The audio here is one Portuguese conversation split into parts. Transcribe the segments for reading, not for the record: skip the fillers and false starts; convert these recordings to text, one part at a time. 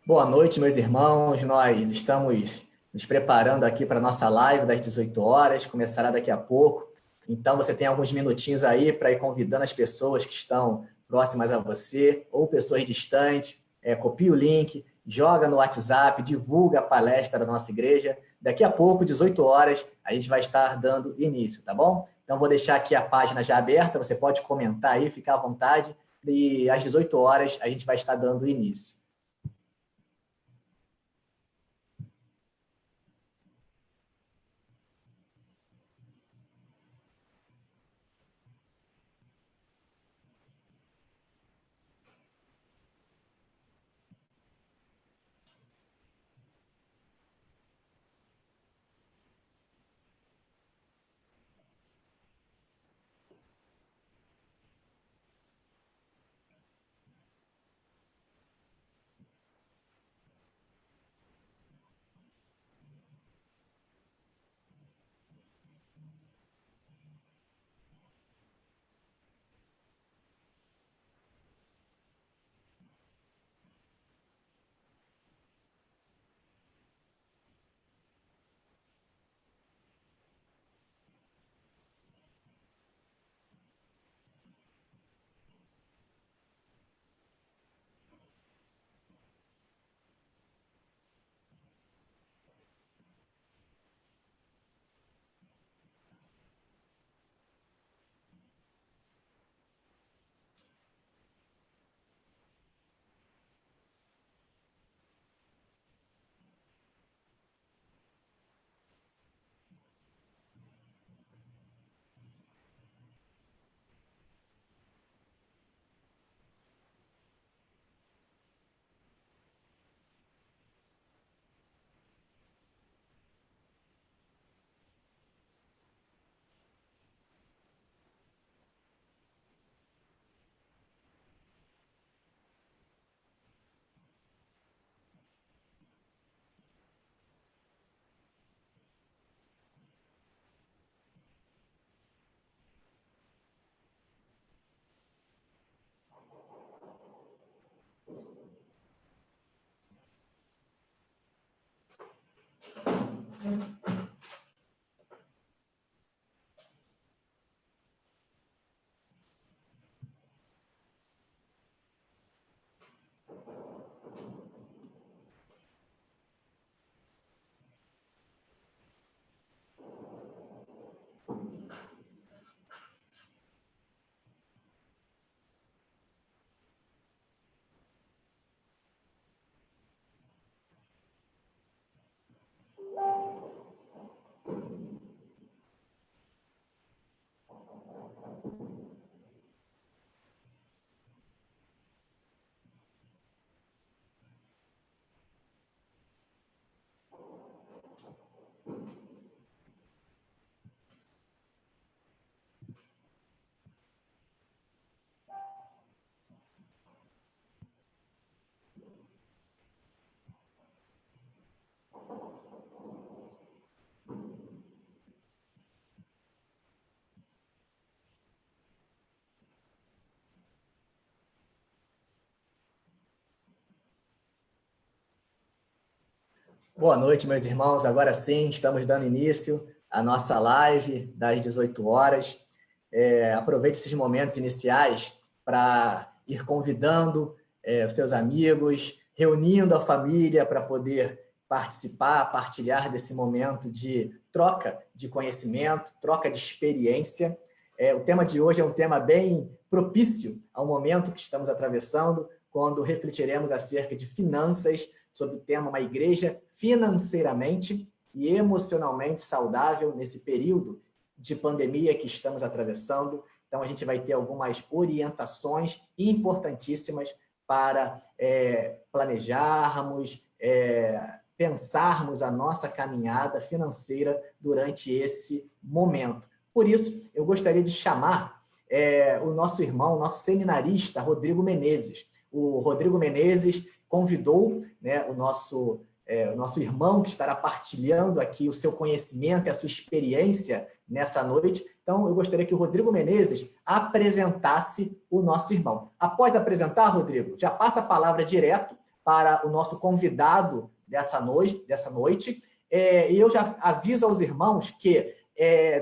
Boa noite, meus irmãos. Nós estamos nos preparando aqui para a nossa live das 18 horas, começará daqui a pouco. Então, você tem alguns minutinhos aí para ir convidando as pessoas que estão próximas a você ou pessoas distantes. Copia o link, joga no WhatsApp, divulga a palestra da nossa igreja. Daqui a pouco, 18 horas, a gente vai estar dando início, tá bom? Então, vou deixar aqui a página já aberta, você pode comentar aí, ficar à vontade. E às 18 horas, a gente vai estar dando início. Boa noite, meus irmãos. Agora sim, estamos dando início à nossa live das 18 horas. Aproveite esses momentos iniciais para ir convidando os seus amigos, reunindo a família para poder participar, partilhar desse momento de troca de conhecimento, troca de experiência. O tema de hoje é um tema bem propício ao momento que estamos atravessando, quando refletiremos acerca de finanças, sobre o tema uma igreja financeiramente e emocionalmente saudável nesse período de pandemia que estamos atravessando. Então, a gente vai ter algumas orientações importantíssimas para planejarmos, pensarmos a nossa caminhada financeira durante esse momento. Por isso, eu gostaria de chamar o nosso irmão, nosso seminarista, Rodrigo Menezes. O Rodrigo Menezes convidou, né, o nosso irmão que estará partilhando aqui o seu conhecimento e a sua experiência nessa noite. Então, eu gostaria que o Rodrigo Menezes apresentasse o nosso irmão. Após apresentar, Rodrigo, já passa a palavra direto para o nosso convidado dessa noite. E eu já aviso aos irmãos que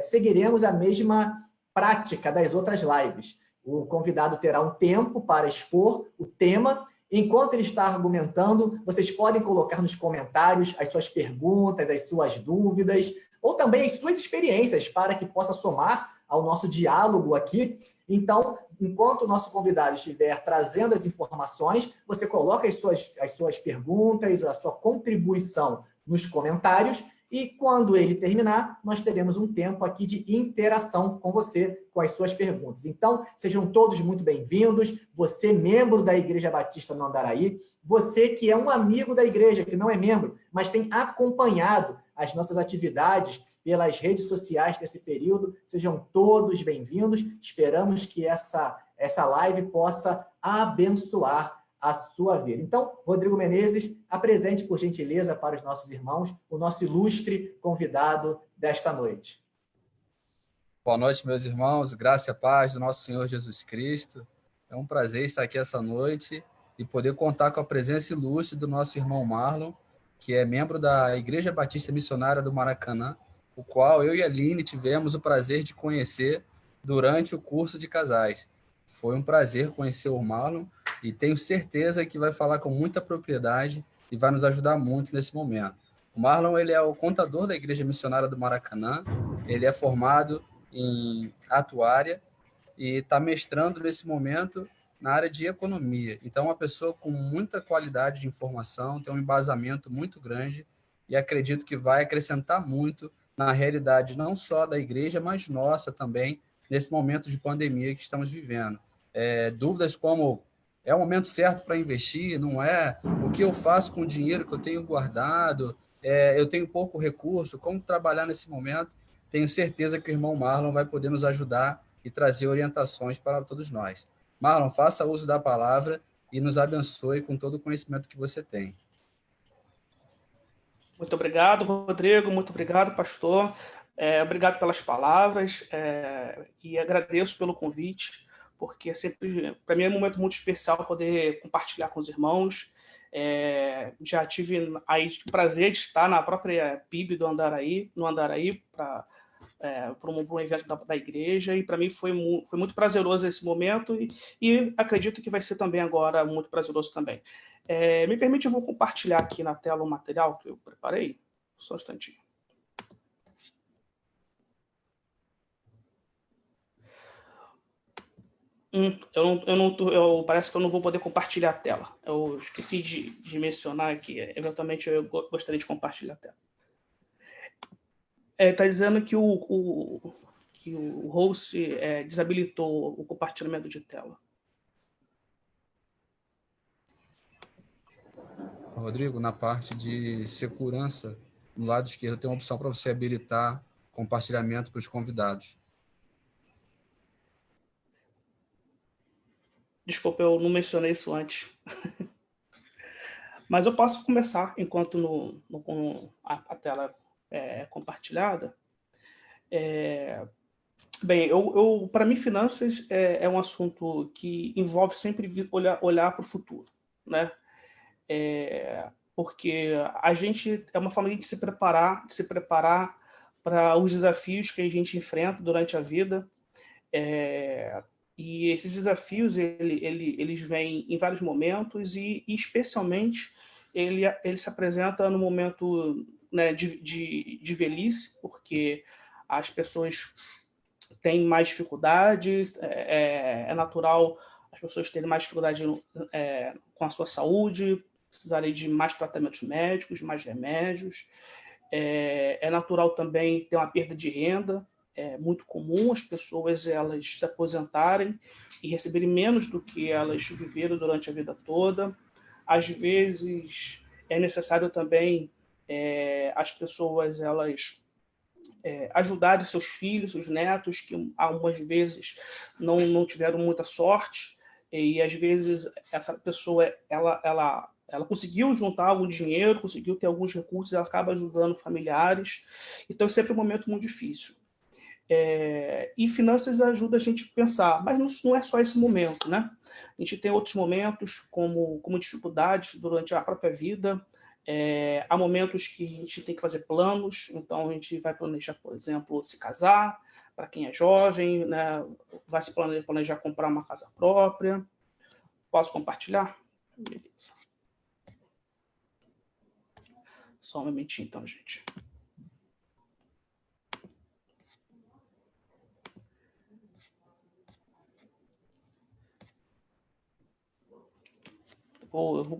seguiremos a mesma prática das outras lives. O convidado terá um tempo para expor o tema. Enquanto ele está argumentando, vocês podem colocar nos comentários as suas perguntas, as suas dúvidas, ou também as suas experiências, para que possa somar ao nosso diálogo aqui. Então, enquanto o nosso convidado estiver trazendo as informações, você coloca as suas perguntas, a sua contribuição nos comentários, e quando ele terminar, nós teremos um tempo aqui de interação com você, com as suas perguntas. Então, sejam todos muito bem-vindos. Você, membro da Igreja Batista no Andaraí, você que é um amigo da igreja, que não é membro, mas tem acompanhado as nossas atividades pelas redes sociais nesse período, sejam todos bem-vindos. Esperamos que essa live possa abençoar a sua vida. Então, Rodrigo Menezes, apresente, por gentileza, para os nossos irmãos, o nosso ilustre convidado desta noite. Boa noite, meus irmãos. Graça e paz do nosso Senhor Jesus Cristo. É um prazer estar aqui essa noite e poder contar com a presença ilustre do nosso irmão Marlon, que é membro da Igreja Batista Missionária do Maracanã, o qual eu e a Aline tivemos o prazer de conhecer durante o curso de casais. Foi um prazer conhecer o Marlon e tenho certeza que vai falar com muita propriedade e vai nos ajudar muito nesse momento. O Marlon, ele é o contador da Igreja Missionária do Maracanã, ele é formado em atuária e está mestrando nesse momento na área de economia. Então, é uma pessoa com muita qualidade de informação, tem um embasamento muito grande e acredito que vai acrescentar muito na realidade não só da igreja, mas nossa também, nesse momento de pandemia que estamos vivendo. Dúvidas como é o momento certo para investir, não é? O que eu faço com o dinheiro que eu tenho guardado? Eu tenho pouco recurso, como trabalhar nesse momento? Tenho certeza que o irmão Marlon vai poder nos ajudar e trazer orientações para todos nós. Marlon, faça uso da palavra e nos abençoe com todo o conhecimento que você tem. Muito obrigado, Rodrigo. Muito obrigado, pastor. Obrigado pelas palavras e agradeço pelo convite, porque sempre, para mim, é um momento muito especial poder compartilhar com os irmãos. Já tive aí o prazer de estar na própria PIB do Andaraí, no Andaraí, para um evento da igreja, e para mim foi muito prazeroso esse momento, e acredito que vai ser também agora muito prazeroso também. Me permite, eu vou compartilhar aqui na tela o material que eu preparei, só um instantinho. Parece que eu não vou poder compartilhar a tela. Eu esqueci de mencionar que eventualmente eu gostaria de compartilhar a tela. Está dizendo que o host desabilitou o compartilhamento de tela. Rodrigo, na parte de segurança, no lado esquerdo tem uma opção para você habilitar compartilhamento para os convidados. Desculpa, eu não mencionei isso antes. Mas eu posso começar enquanto a tela é compartilhada. Bem, para mim, finanças é um assunto que envolve sempre olhar para o futuro, né? Porque a gente é uma forma de se preparar para os desafios que a gente enfrenta durante a vida. E esses desafios, eles vêm em vários momentos e especialmente, ele se apresenta no momento, né, de velhice, porque as pessoas têm mais dificuldade, é natural as pessoas terem mais dificuldade com a sua saúde, precisarem de mais tratamentos médicos, mais remédios. É natural também ter uma perda de renda. É muito comum as pessoas elas se aposentarem e receberem menos do que elas viveram durante a vida toda. Às vezes é necessário também as pessoas elas ajudarem seus filhos, seus netos, que algumas vezes não tiveram muita sorte, e às vezes essa pessoa ela conseguiu juntar algum dinheiro, conseguiu ter alguns recursos, ela acaba ajudando familiares. Então é sempre um momento muito difícil. E finanças ajuda a gente a pensar, mas não é só esse momento, né? A gente tem outros momentos, como dificuldades durante a própria vida. Há momentos que a gente tem que fazer planos, então a gente vai planejar, por exemplo, se casar, para quem é jovem, né? Vai se planejar comprar uma casa própria. Posso compartilhar? Beleza. Só um momentinho, então, gente.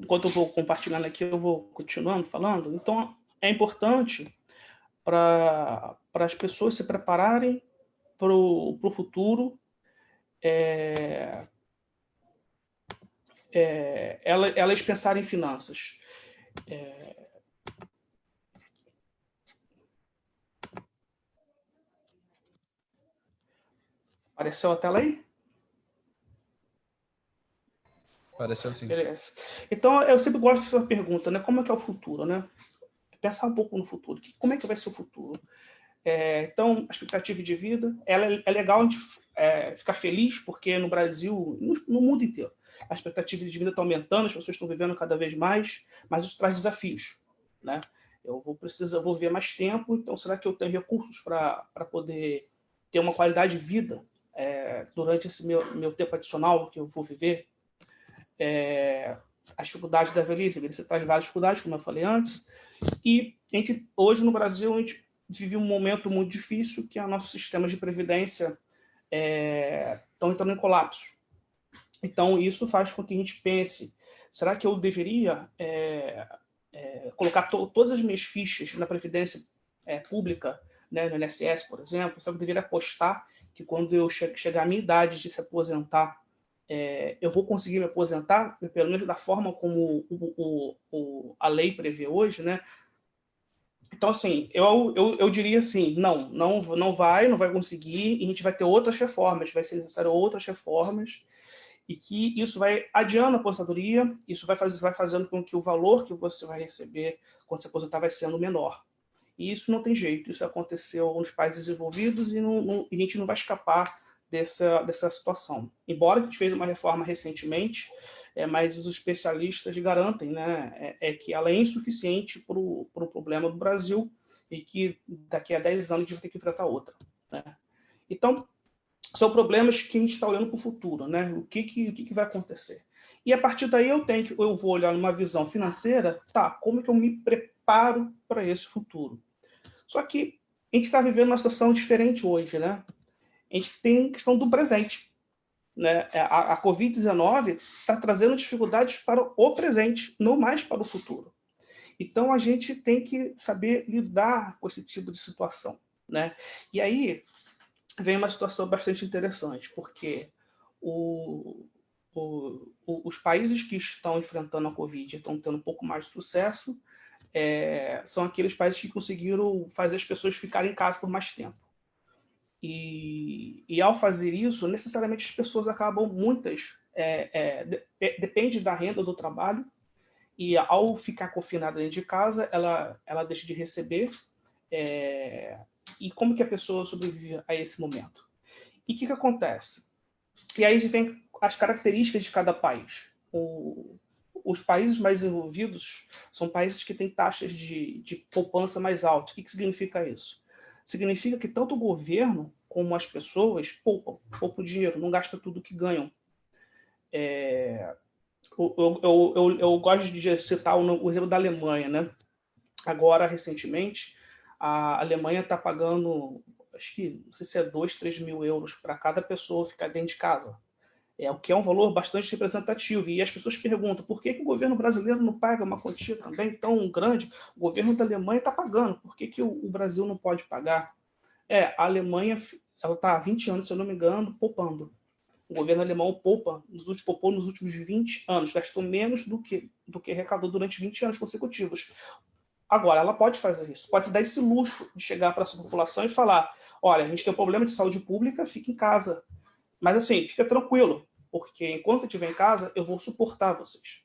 Enquanto eu vou compartilhando aqui, eu vou continuando falando. Então, é importante para as pessoas se prepararem para o futuro, elas pensarem em finanças. Apareceu a tela aí? Apareceu sim. Beleza. Então, eu sempre gosto de fazer uma pergunta, né? Como é que é o futuro, né? Pensar um pouco no futuro. Como é que vai ser o futuro? Então, a expectativa de vida, é legal a gente ficar feliz, porque no Brasil, no mundo inteiro, a expectativa de vida está aumentando, as pessoas estão vivendo cada vez mais, mas isso traz desafios, né? Eu vou viver mais tempo, então será que eu tenho recursos para poder ter uma qualidade de vida durante esse meu tempo adicional que eu vou viver? As dificuldades da velhice traz várias dificuldades, como eu falei antes, e hoje no Brasil a gente vive um momento muito difícil, que é o nosso sistema de previdência estão entrando em colapso. Então, isso faz com que a gente pense, será que eu deveria colocar todas as minhas fichas na previdência pública, né, no INSS, por exemplo? Será que eu deveria apostar que quando eu chegar à minha idade de se aposentar, eu vou conseguir me aposentar, pelo menos da forma como a lei prevê hoje, né? Então, assim, eu diria assim, não vai conseguir, e a gente vai ter outras reformas, vai ser necessário outras reformas, e que isso vai adiando a aposentadoria, isso vai fazendo com que o valor que você vai receber quando se aposentar vai sendo menor. E isso não tem jeito, isso aconteceu nos países desenvolvidos e a gente não vai escapar dessa situação. Embora a gente fez uma reforma recentemente, mas os especialistas garantem, né, que ela é insuficiente para o problema do Brasil e que daqui a 10 anos a gente vai ter que enfrentar outra, né? Então, são problemas que a gente está olhando para o futuro, né? O que vai acontecer? E a partir daí eu vou olhar numa visão financeira, tá, como que eu me preparo para esse futuro? Só que a gente está vivendo uma situação diferente hoje, né? A gente tem a questão do presente, né? A Covid-19 está trazendo dificuldades para o presente, não mais para o futuro. Então, a gente tem que saber lidar com esse tipo de situação, né? E aí vem uma situação bastante interessante, porque os países que estão enfrentando a Covid estão tendo um pouco mais de sucesso, são aqueles países que conseguiram fazer as pessoas ficarem em casa por mais tempo. E ao fazer isso, necessariamente as pessoas acabam, muitas, depende da renda do trabalho, e ao ficar confinada dentro de casa, ela deixa de receber. E como que a pessoa sobrevive a esse momento? E o que acontece? E aí vem as características de cada país. Os países mais desenvolvidos são países que têm taxas de poupança mais altas. O que significa isso? Significa que tanto o governo como as pessoas poupam dinheiro, não gastam tudo que ganham. Eu gosto de citar o exemplo da Alemanha, né? Agora, recentemente, a Alemanha está pagando, acho que, não sei se é 2, 3 mil euros para cada pessoa ficar dentro de casa. O que é um valor bastante representativo. E as pessoas perguntam por que o governo brasileiro não paga uma quantia também tão grande? O governo da Alemanha está pagando, por que o Brasil não pode pagar? A Alemanha está há 20 anos, se eu não me engano, poupando. O governo alemão poupou nos últimos 20 anos, gastou menos do que arrecadou durante 20 anos consecutivos. Agora, ela pode fazer isso, pode se dar esse luxo de chegar para a sua população e falar, olha, a gente tem um problema de saúde pública, fique em casa. Mas assim, fica tranquilo, porque enquanto eu estiver em casa, eu vou suportar vocês.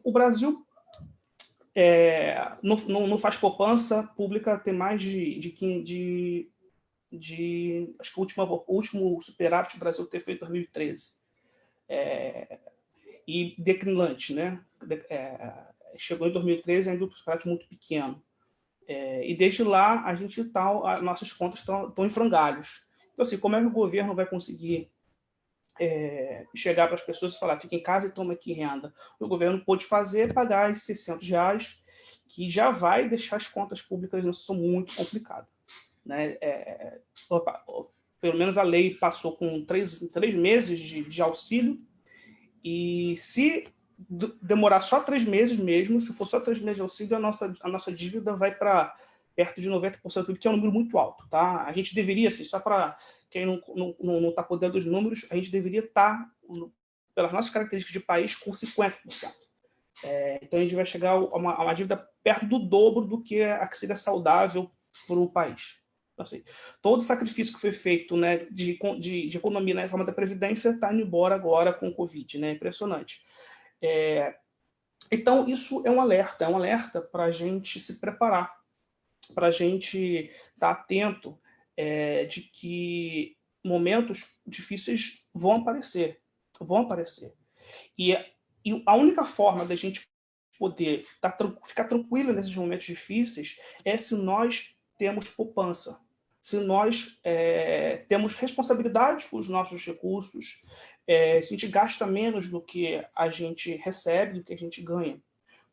O Brasil não faz poupança pública tem mais de acho que o último superávit do Brasil ter feito em 2013. E declinante, né? Chegou em 2013 ainda um superávit muito pequeno. E desde lá, nossas contas estão em frangalhos. Então, assim, como é que o governo vai conseguir chegar para as pessoas e falar, fica em casa e toma aqui renda? O governo pôde fazer pagar esses R$600, que já vai deixar as contas públicas numa situação muito complicada. Né? Pelo menos a lei passou com 3 meses de auxílio, e se demorar só 3 meses mesmo, se for só 3 meses de auxílio, a nossa dívida vai para perto de 90%, que é um número muito alto. Tá? A gente deveria, assim, só para quem não está por dentro dos números, a gente deveria estar, pelas nossas características de país, com 50%. Então a gente vai chegar a uma dívida perto do dobro do que seria saudável para o país. Então, assim, todo o sacrifício que foi feito, né, de economia na reforma da Previdência está indo embora agora com o Covid. Né? Impressionante. Então, isso é um alerta para a gente se preparar, para a gente estar atento de que momentos difíceis vão aparecer. E a única forma da gente poder ficar tranquilo nesses momentos difíceis é se nós temos poupança, se nós temos responsabilidade com os nossos recursos, se a gente gasta menos do que a gente recebe, do que a gente ganha.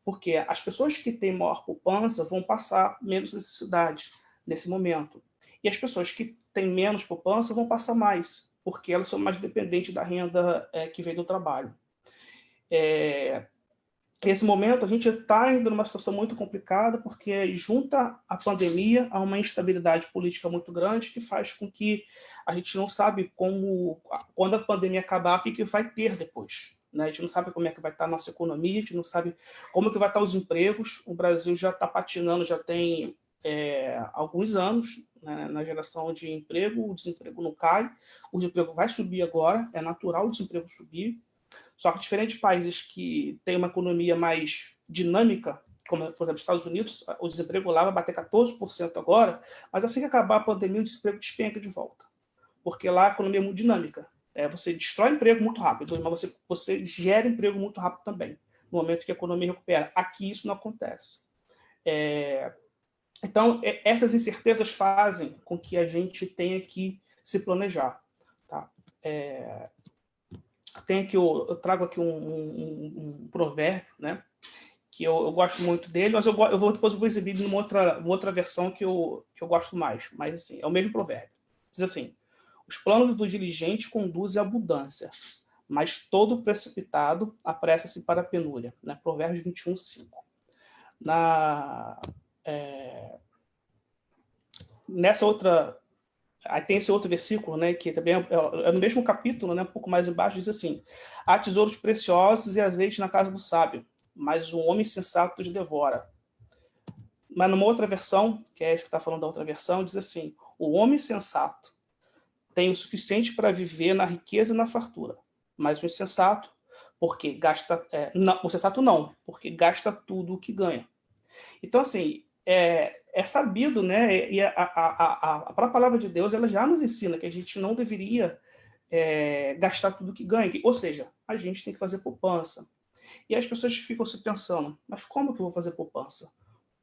Porque as pessoas que têm maior poupança vão passar menos necessidades nesse momento. E as pessoas que têm menos poupança vão passar mais, porque elas são mais dependentes da renda que vem do trabalho. Nesse momento, a gente está ainda numa situação muito complicada, porque junta a pandemia a uma instabilidade política muito grande, que faz com que a gente não sabe quando a pandemia acabar, o que vai ter depois. Né? A gente não sabe como é que vai estar a nossa economia, a gente não sabe como que vai estar os empregos. O Brasil já está patinando, já tem alguns anos, né, na geração de emprego. O desemprego não cai, o desemprego vai subir agora, é natural o desemprego subir. Só que diferente de países que têm uma economia mais dinâmica, como, por exemplo, os Estados Unidos, o desemprego lá vai bater 14% agora, mas assim que acabar a pandemia, o desemprego despenca de volta. Porque lá a economia é muito dinâmica. Você destrói emprego muito rápido, mas você gera emprego muito rápido também, no momento que a economia recupera. Aqui isso não acontece. Então, essas incertezas fazem com que a gente tenha que se planejar. Tá? Eu trago aqui um provérbio, né, que eu gosto muito dele, mas depois eu vou exibir numa outra versão que eu gosto mais. Mas assim, é o mesmo provérbio. Diz assim: os planos do diligente conduzem à abundância, mas todo precipitado apressa-se para a penúria. Né? Provérbios 21:5. Nessa outra... Aí tem esse outro versículo, né, que também é no mesmo capítulo, né, um pouco mais embaixo, diz assim: há tesouros preciosos e azeite na casa do sábio, mas o homem sensato os devora. Mas numa outra versão, que é esse que está falando da outra versão, diz assim: o homem sensato tem o suficiente para viver na riqueza e na fartura, mas o insensato, porque gasta... o sensato não, porque gasta tudo o que ganha. Então, assim, é sabido, né? E a própria palavra de Deus, ela já nos ensina que a gente não deveria gastar tudo que ganha. Ou seja, a gente tem que fazer poupança. E as pessoas ficam se pensando: mas como que eu vou fazer poupança?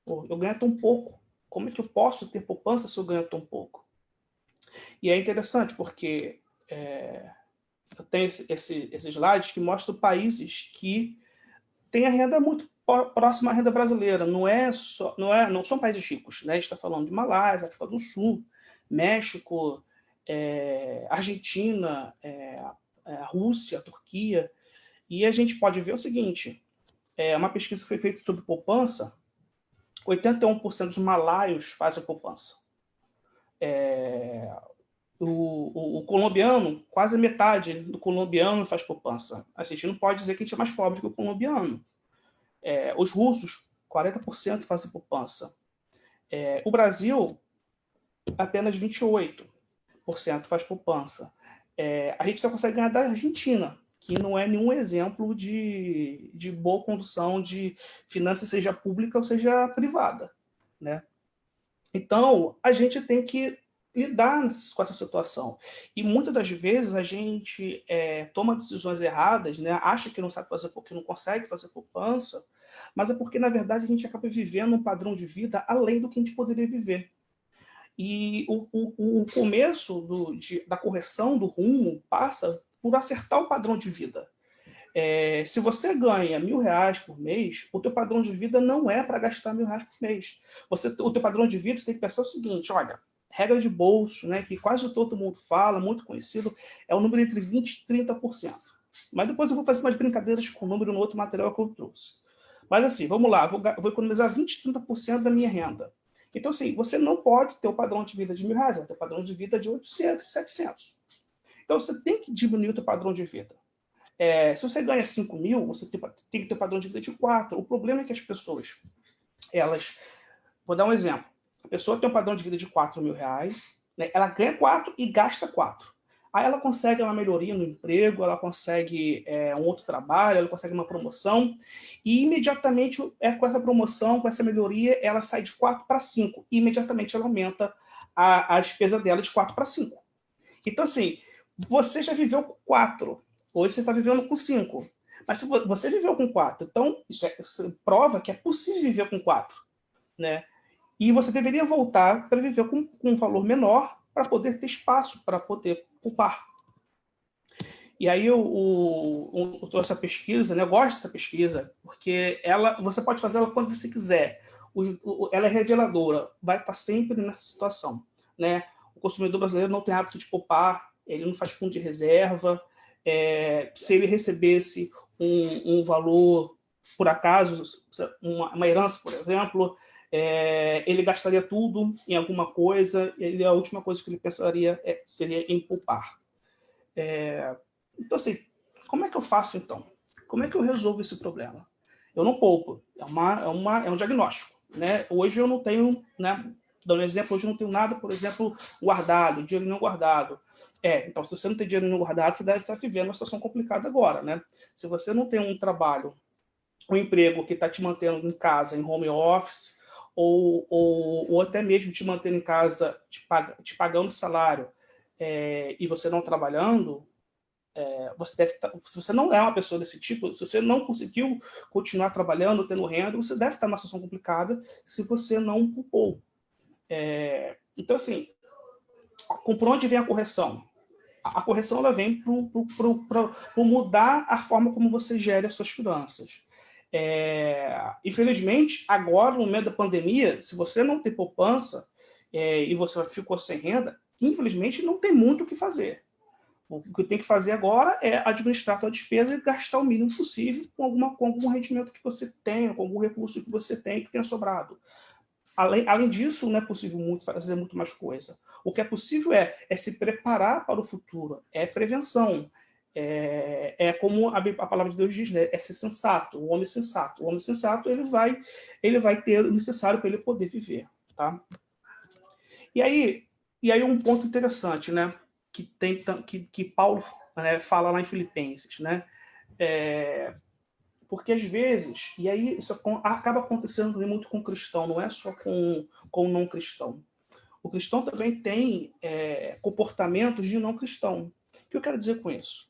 Pô, eu ganho tão pouco. Como é que eu posso ter poupança se eu ganho tão pouco? E é interessante porque eu tenho esse slide que mostra países que têm a renda muito próxima à renda brasileira. Não são países ricos. Né? A gente está falando de Malásia, África do Sul, México, Argentina, Rússia, Turquia. E a gente pode ver o seguinte: uma pesquisa que foi feita sobre poupança, 81% dos malaios fazem poupança. O colombiano, quase metade do colombiano faz poupança. A gente não pode dizer que a gente é mais pobre que o colombiano. Os russos, 40% fazem poupança. O Brasil, apenas 28% faz poupança. A gente só consegue ganhar da Argentina, que não é nenhum exemplo de boa condução de finanças, seja pública ou seja privada. Né? Então, a gente tem que lidar com essa situação. E muitas das vezes a gente toma decisões erradas, né? Acha que não sabe fazer porque não consegue fazer poupança, mas é porque, na verdade, a gente acaba vivendo um padrão de vida além do que a gente poderia viver. E o começo da correção do rumo passa por acertar o padrão de vida. Se você ganha R$1.000 por mês, o teu padrão de vida não é para gastar R$1.000 por mês. O teu padrão de vida, você tem que pensar o seguinte, olha, regra de bolso, né, que quase todo mundo fala, muito conhecido, é o número entre 20% e 30%. Mas depois eu vou fazer umas brincadeiras com o número no outro material que eu trouxe. Mas assim, vamos lá, vou economizar 20% e 30% da minha renda. Então, assim, você não pode ter o padrão de vida de R$1.000, vai ter o padrão de vida de 800, 700. Então, você tem que diminuir o teu padrão de vida. Se você ganha 5 mil, você tem que ter um padrão de vida de 4. O problema é que as pessoas, vou dar um exemplo. A pessoa tem um padrão de vida de R$4.000, né? Ela ganha 4 e gasta 4. Aí ela consegue uma melhoria no emprego, ela consegue um outro trabalho, ela consegue uma promoção, e imediatamente com essa promoção, com essa melhoria, ela sai de 4 para 5. E imediatamente ela aumenta a despesa dela de 4 para 5. Então, assim, você já viveu com 4. Hoje você está vivendo com 5. Mas se você viveu com 4, então isso prova que é possível viver com 4. Né? E você deveria voltar para viver com um valor menor para poder ter espaço, para poder poupar. E aí eu trouxe a pesquisa, né? Eu gosto dessa pesquisa, porque você pode fazer ela quando você quiser. Ela é reveladora, vai estar sempre nessa situação. Né? O consumidor brasileiro não tem hábito de poupar, ele não faz fundo de reserva. Se ele recebesse um valor, por acaso, uma herança, por exemplo, ele gastaria tudo em alguma coisa, e a última coisa que ele pensaria seria em poupar. Então, assim, como é que eu faço, então? Como é que eu resolvo esse problema? Eu não poupo, é um diagnóstico. Né? Hoje eu não tenho, né, dando um exemplo, hoje eu não tenho nada, por exemplo, guardado, dinheiro não guardado. Então, se você não tem dinheiro não guardado, você deve estar vivendo uma situação complicada agora. Né? Se você não tem um trabalho, um emprego que está te mantendo em casa, em home office, ou até mesmo te mantendo em casa, te pagando salário, e você não trabalhando, se você não é uma pessoa desse tipo, se você não conseguiu continuar trabalhando, tendo renda, você deve estar numa situação complicada se você não poupou. Então, assim, por onde vem a correção? A correção ela vem para mudar a forma como você gere as suas finanças. Infelizmente, agora, no meio da pandemia, se você não tem poupança e você ficou sem renda, infelizmente não tem muito o que fazer. O que tem que fazer agora é administrar a sua despesa e gastar o mínimo possível com algum rendimento que você tenha, com algum recurso que você tem que tenha sobrado. Além disso, não é possível fazer muito mais coisa. O que é possível é se preparar para o futuro, é prevenção. Como a palavra de Deus diz, né? É ser sensato, o homem sensato. O homem sensato ele vai ter o necessário para ele poder viver. Tá? E aí um ponto interessante, né? Que Paulo, né, fala lá em Filipenses, né? Porque às vezes, e aí isso acaba acontecendo muito com o cristão, não é só com o não cristão. O cristão também tem comportamentos de não cristão. O que eu quero dizer com isso?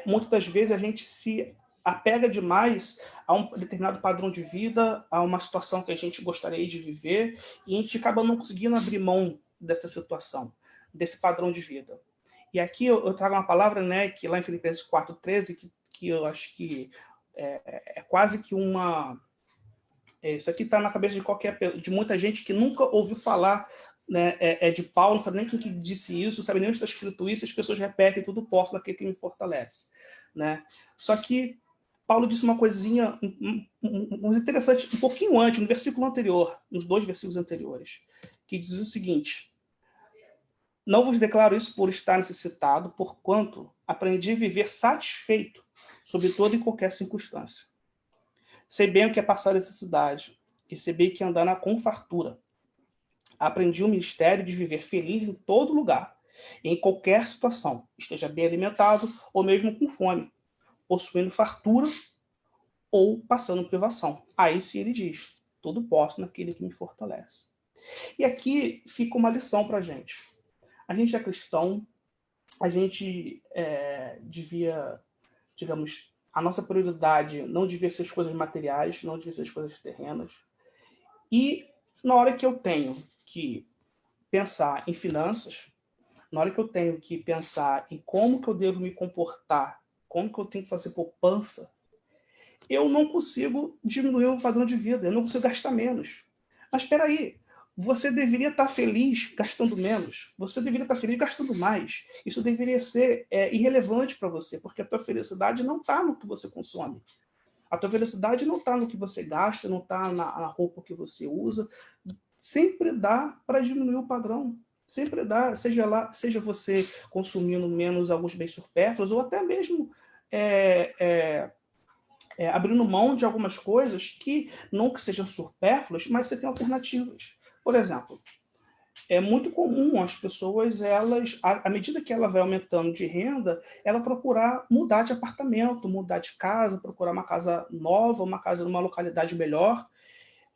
Muitas das vezes a gente se apega demais a um determinado padrão de vida, a uma situação que a gente gostaria de viver, e a gente acaba não conseguindo abrir mão dessa situação, desse padrão de vida. E aqui eu trago uma palavra, né, que lá em Filipenses 4,13, que eu acho que é quase que uma... isso aqui está na cabeça de muita gente que nunca ouviu falar, né, de Paulo, não sabe nem quem que disse isso, não sabe nem onde está escrito isso, as pessoas repetem tudo, posso daquele que me fortalece. Né? Só que Paulo disse uma coisinha interessante, um pouquinho antes, no versículo anterior, nos 2 versículos anteriores, que diz o seguinte: não vos declaro isso por estar necessitado, porquanto aprendi a viver satisfeito sob toda e qualquer circunstância. Sei bem o que é passar necessidade, e sei bem que andar com fartura. Aprendi o mistério de viver feliz em todo lugar, em qualquer situação, esteja bem alimentado ou mesmo com fome, possuindo fartura ou passando privação. Aí sim ele diz: tudo posso naquele que me fortalece. E aqui fica uma lição para a gente. A gente é cristão, a gente devia, digamos, a nossa prioridade não devia ser as coisas materiais, não devia ser as coisas terrenas. E na hora que eu tenho que pensar em finanças, na hora que eu tenho que pensar em como que eu devo me comportar, como que eu tenho que fazer poupança, eu não consigo diminuir o padrão de vida, eu não consigo gastar menos. Mas espera aí, você deveria estar feliz gastando menos, você deveria estar feliz gastando mais. Isso deveria ser irrelevante para você, porque a tua felicidade não está no que você consome. A tua felicidade não está no que você gasta, não está na roupa que você usa. Sempre dá para diminuir o padrão. Sempre dá, seja você consumindo menos alguns bens supérfluos, ou até mesmo abrindo mão de algumas coisas que não que sejam supérfluas, mas você tem alternativas. Por exemplo, é muito comum as pessoas, elas, à medida que ela vai aumentando de renda, ela procurar mudar de apartamento, mudar de casa, procurar uma casa nova, uma casa numa localidade melhor.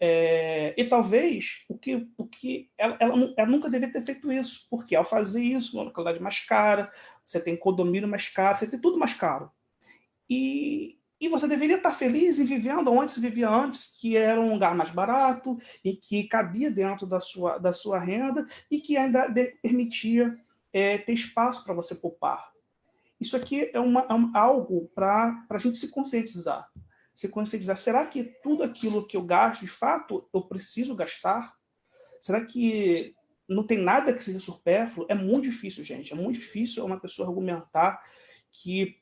E talvez o que ela nunca deveria ter feito isso, porque ao fazer isso, uma localidade mais cara, você tem condomínio mais caro, você tem tudo mais caro. E você deveria estar feliz em vivendo onde se vivia antes, que era um lugar mais barato e que cabia dentro da sua renda e que ainda permitia ter espaço para você poupar. Isso aqui é algo para a gente se conscientizar. Se conscientizar, será que tudo aquilo que eu gasto, de fato, eu preciso gastar? Será que não tem nada que seja supérfluo? É muito difícil, gente. É muito difícil uma pessoa argumentar que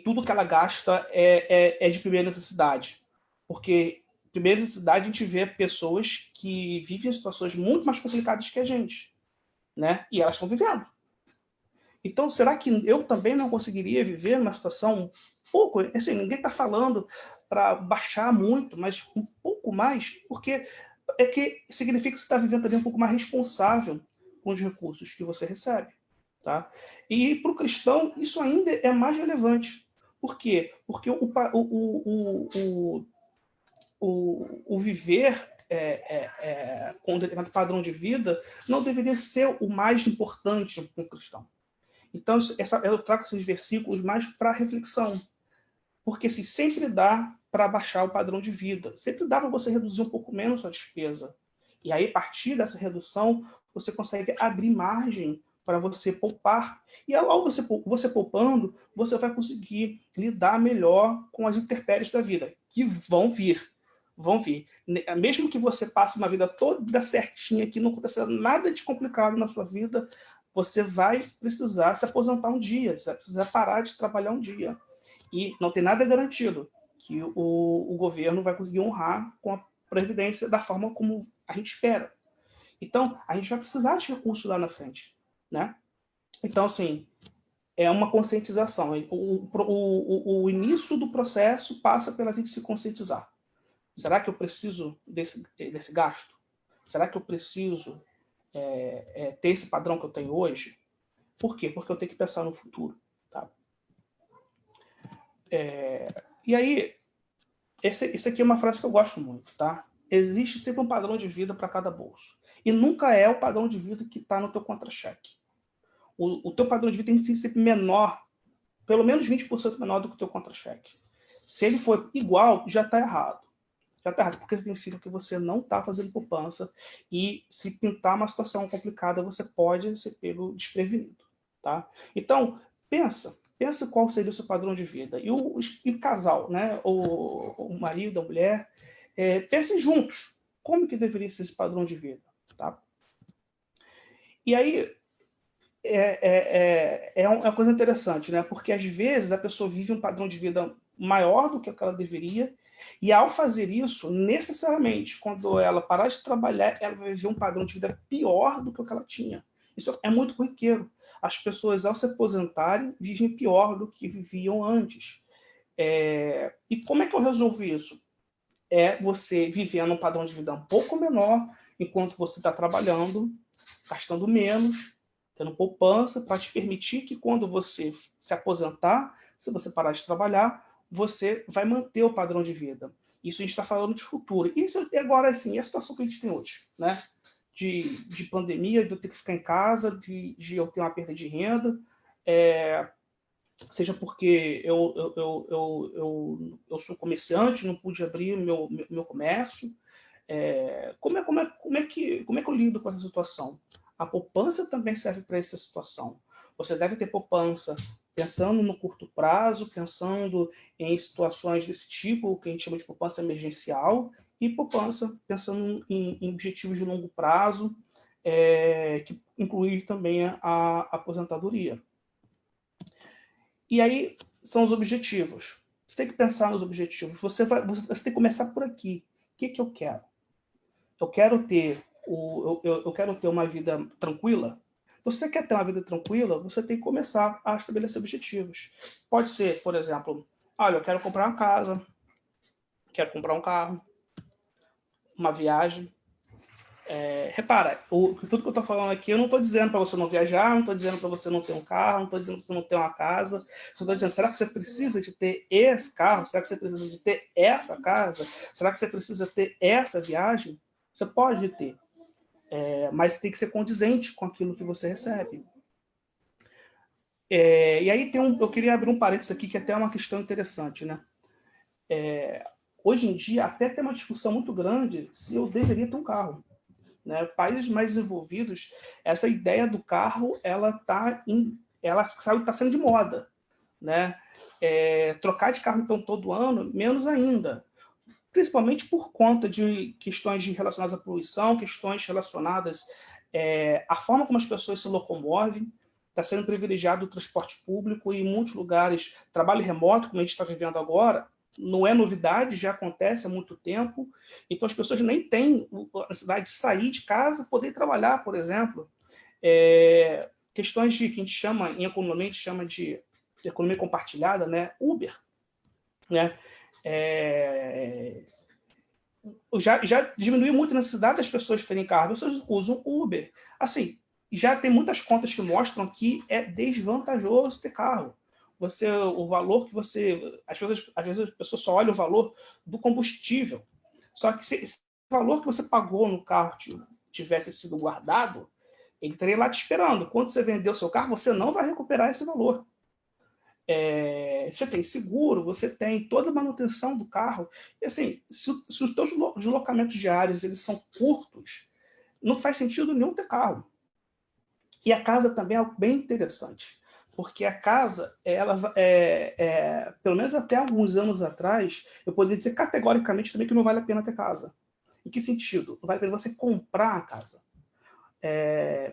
tudo que ela gasta é de primeira necessidade. Porque, primeira necessidade, a gente vê pessoas que vivem em situações muito mais complicadas que a gente, né? E elas estão vivendo. Então, será que eu também não conseguiria viver numa situação pouco... Assim, ninguém está falando para baixar muito, mas um pouco mais, porque que significa que você está vivendo também um pouco mais responsável com os recursos que você recebe. Tá? E para o cristão, isso ainda é mais relevante. Por quê? Porque o viver com um determinado padrão de vida não deveria ser o mais importante para o cristão. Então, eu trago esses versículos mais para reflexão. Porque assim, sempre dá para baixar o padrão de vida. Sempre dá para você reduzir um pouco menos a sua despesa. E aí, a partir dessa redução, você consegue abrir margem para você poupar. E ao você poupando, você vai conseguir lidar melhor com as intempéries da vida, que vão vir. Vão vir. Mesmo que você passe uma vida toda certinha, que não aconteça nada de complicado na sua vida, você vai precisar se aposentar um dia, você vai precisar parar de trabalhar um dia. E não tem nada garantido que o governo vai conseguir honrar com a Previdência da forma como a gente espera. Então, a gente vai precisar de recursos lá na frente, né? Então, assim, é uma conscientização. O início do processo passa pela gente se conscientizar. Será que eu preciso desse gasto? Será que eu preciso ter esse padrão que eu tenho hoje? Por quê? Porque eu tenho que pensar no futuro. Tá? E aí, esse aqui é uma frase que eu gosto muito. Tá? Existe sempre um padrão de vida para cada bolso. E nunca é o padrão de vida que está no teu contra-cheque. O teu padrão de vida tem que ser sempre menor, pelo menos 20% menor do que o teu contra-cheque. Se ele for igual, já está errado. Já está errado, porque significa que você não está fazendo poupança e se pintar uma situação complicada, você pode ser pego desprevenido. Tá? Então, pensa qual seria o seu padrão de vida. E o casal, né? o marido, a mulher, pensem juntos como que deveria ser esse padrão de vida. Tá? E aí, é uma coisa interessante, né? Porque às vezes a pessoa vive um padrão de vida maior do que ela deveria, e ao fazer isso, necessariamente, quando ela parar de trabalhar, ela vai viver um padrão de vida pior do que o que ela tinha. Isso é muito corriqueiro. As pessoas, ao se aposentarem, vivem pior do que viviam antes. E como é que eu resolvo isso? É você vivendo um padrão de vida um pouco menor, enquanto você está trabalhando, gastando menos, tendo poupança, para te permitir que quando você se aposentar, se você parar de trabalhar, você vai manter o padrão de vida. Isso a gente está falando de futuro. Isso agora, assim, é a situação que a gente tem hoje, né? De pandemia, de eu ter que ficar em casa, de eu ter uma perda de renda, seja porque eu sou comerciante, não pude abrir meu comércio. Como é que eu lido com essa situação? A poupança também serve para essa situação. Você deve ter poupança pensando no curto prazo, pensando em situações desse tipo, que a gente chama de poupança emergencial, e poupança pensando em objetivos de longo prazo, que inclui também a aposentadoria. E aí são os objetivos. Você tem que pensar nos objetivos. Você tem que começar por aqui. O que eu quero? Eu quero ter uma vida tranquila. Se você quer ter uma vida tranquila, você tem que começar a estabelecer objetivos. Pode ser, por exemplo, olha, eu quero comprar uma casa, quero comprar um carro, uma viagem. Repara, tudo que eu estou falando aqui, eu não estou dizendo para você não viajar, não estou dizendo para você não ter um carro, não estou dizendo para você não ter uma casa. Só estou dizendo, será que você precisa de ter esse carro? Será que você precisa de ter essa casa? Será que você precisa ter essa viagem? Você pode ter, mas tem que ser condizente com aquilo que você recebe. E aí eu queria abrir um parênteses aqui, que até é uma questão interessante, né? Hoje em dia, até tem uma discussão muito grande se eu deveria ter um carro. Né? Países mais desenvolvidos, essa ideia do carro, ela está saindo de moda. Né? Trocar de carro, então, todo ano, menos ainda. Principalmente por conta de questões relacionadas à poluição, questões relacionadas à forma como as pessoas se locomovem. Está sendo privilegiado o transporte público e em muitos lugares, trabalho remoto, como a gente está vivendo agora, não é novidade, já acontece há muito tempo. Então, as pessoas nem têm a necessidade de sair de casa, poder trabalhar, por exemplo. Questões que a gente chama, em economia, a gente chama de economia compartilhada, né? Uber. Né? Já diminuiu muito a necessidade das pessoas terem carro, as pessoas usam Uber. Assim, já tem muitas contas que mostram que é desvantajoso ter carro. O valor que você... Às vezes a pessoa só olha o valor do combustível. Só que se o valor que você pagou no carro tivesse sido guardado, ele estaria lá te esperando. Quando você vender o seu carro, você não vai recuperar esse valor. Você tem seguro, você tem toda a manutenção do carro. E assim, se os teus deslocamentos diários eles são curtos, não faz sentido nenhum ter carro. E a casa também é bem interessante, porque a casa, pelo menos até alguns anos atrás, eu poderia dizer categoricamente também que não vale a pena ter casa. Em que sentido? Não vale a pena você comprar a casa.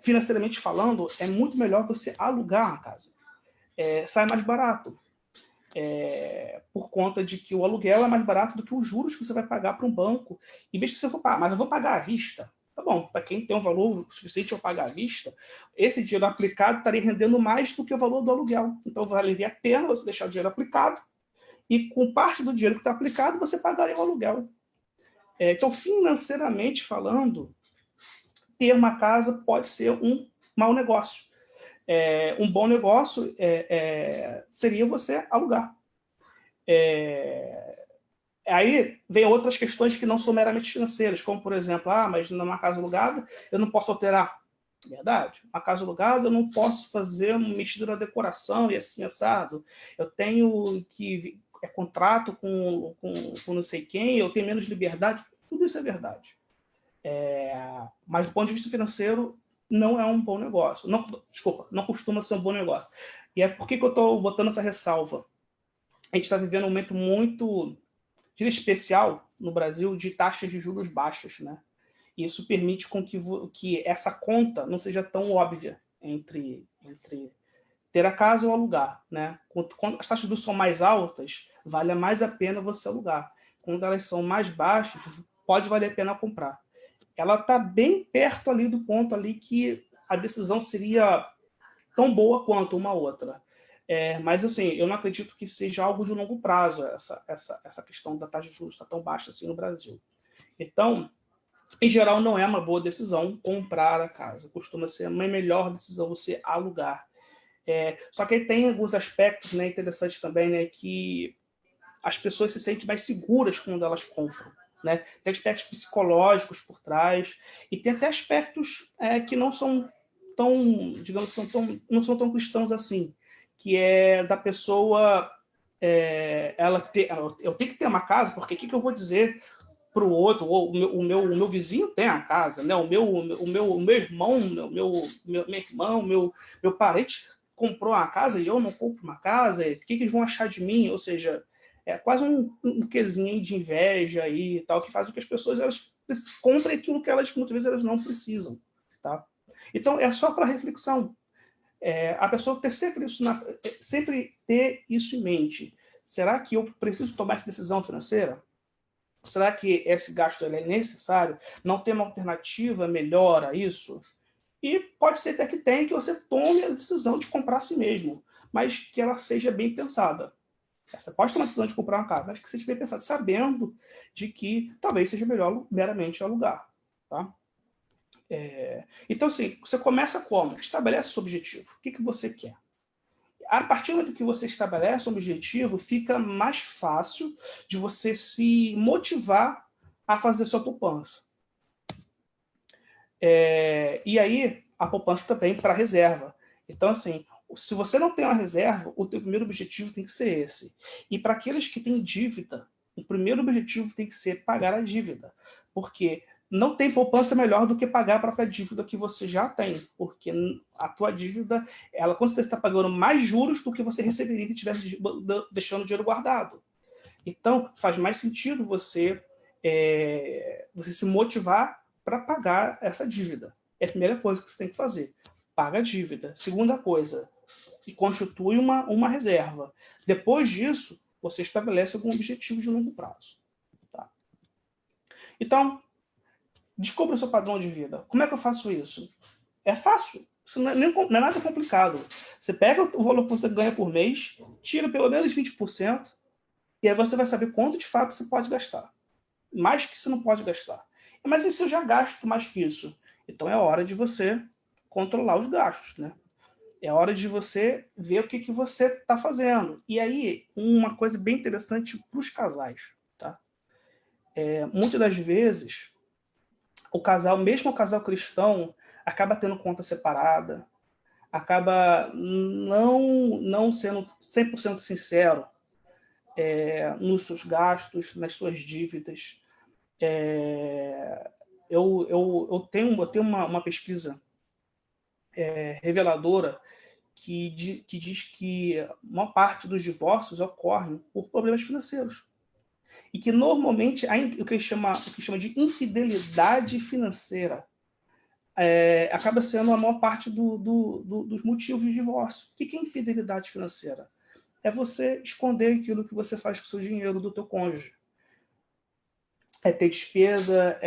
Financeiramente falando, é muito melhor você alugar a casa. Sai mais barato. Por conta de que o aluguel é mais barato do que os juros que você vai pagar para um banco. E mesmo que você for pagar, mas eu vou pagar à vista. Tá bom, para quem tem um valor suficiente para pagar à vista, esse dinheiro aplicado estaria rendendo mais do que o valor do aluguel. Então, valeria a pena você deixar o dinheiro aplicado e com parte do dinheiro que está aplicado, você pagaria o aluguel. Então, financeiramente falando, ter uma casa pode ser um mau negócio. Um bom negócio seria você alugar. Aí vem outras questões que não são meramente financeiras, como, por exemplo, mas numa casa alugada eu não posso alterar. Verdade. Uma casa alugada eu não posso fazer uma mexida na decoração e assim, assado. Eu tenho que... contrato com não sei quem, eu tenho menos liberdade. Tudo isso é verdade. Mas do ponto de vista financeiro, não é um bom negócio. Não costuma ser um bom negócio. E por que eu estou botando essa ressalva? A gente está vivendo um momento muito especial no Brasil de taxas de juros baixas, né? E isso permite com que essa conta não seja tão óbvia entre ter a casa ou alugar, né? Quando as taxas de juros são mais altas, vale mais a pena você alugar. Quando elas são mais baixas, pode valer a pena comprar. Ela está bem perto ali do ponto ali que a decisão seria tão boa quanto uma outra. Mas, assim, eu não acredito que seja algo de longo prazo, essa questão da taxa de juros estar tão baixa assim no Brasil. Então, em geral, não é uma boa decisão comprar a casa. Costuma ser uma melhor decisão você alugar. Só que tem alguns aspectos, né, interessantes também, né, que as pessoas se sentem mais seguras quando elas compram, né? Tem aspectos psicológicos por trás e tem até aspectos que não são tão, digamos, não são tão cristãos assim, que é da pessoa eu tenho que ter uma casa, porque o que eu vou dizer para o outro? O meu vizinho tem a casa, né? O meu irmão, minha irmã, meu parente comprou uma casa e eu não compro uma casa, o que eles vão achar de mim? Ou seja, é quase um quesinho de inveja aí e tal, que faz com que as pessoas elas comprem aquilo que elas muitas vezes elas não precisam, tá? Então é só para reflexão. A pessoa ter sempre ter isso em mente. Será que eu preciso tomar essa decisão financeira? Será que esse gasto é necessário? Não tem uma alternativa melhor a isso? E pode ser até que tenha, que você tome a decisão de comprar a si mesmo, mas que ela seja bem pensada. Você pode tomar a decisão de comprar uma casa, mas que seja bem pensada, sabendo de que talvez seja melhor meramente alugar. Tá? Então, assim, você começa como? Estabelece o seu objetivo. O que você quer? A partir do momento que você estabelece um objetivo, fica mais fácil de você se motivar a fazer sua poupança. E aí, a poupança também para reserva. Então, assim, se você não tem uma reserva, o teu primeiro objetivo tem que ser esse. E para aqueles que têm dívida, o primeiro objetivo tem que ser pagar a dívida. Porque não tem poupança melhor do que pagar a própria dívida que você já tem. Porque a tua dívida, ela com certeza está pagando mais juros do que você receberia se estivesse deixando o dinheiro guardado. Então, faz mais sentido você se motivar para pagar essa dívida. É a primeira coisa que você tem que fazer. Paga a dívida. Segunda coisa, constitui uma reserva. Depois disso, você estabelece algum objetivo de longo prazo. Tá? Então, descubra o seu padrão de vida. Como é que eu faço isso? É fácil. Isso não é nada complicado. Você pega o valor que você ganha por mês, tira pelo menos 20%, e aí você vai saber quanto de fato você pode gastar. Mais que você não pode gastar. Mas e se eu já gasto mais que isso? Então é hora de você controlar os gastos, né? É hora de você ver o que você está fazendo. E aí, uma coisa bem interessante para os casais, tá? Muitas das vezes, mesmo o casal cristão, acaba tendo conta separada, acaba não sendo 100% sincero nos seus gastos, nas suas dívidas. Eu tenho uma pesquisa reveladora que diz que a maior parte dos divórcios ocorrem por problemas financeiros. E que normalmente o que chama de infidelidade financeira acaba sendo a maior parte dos motivos de divórcio. O que é infidelidade financeira? É você esconder aquilo que você faz com o seu dinheiro do teu cônjuge. É ter despesa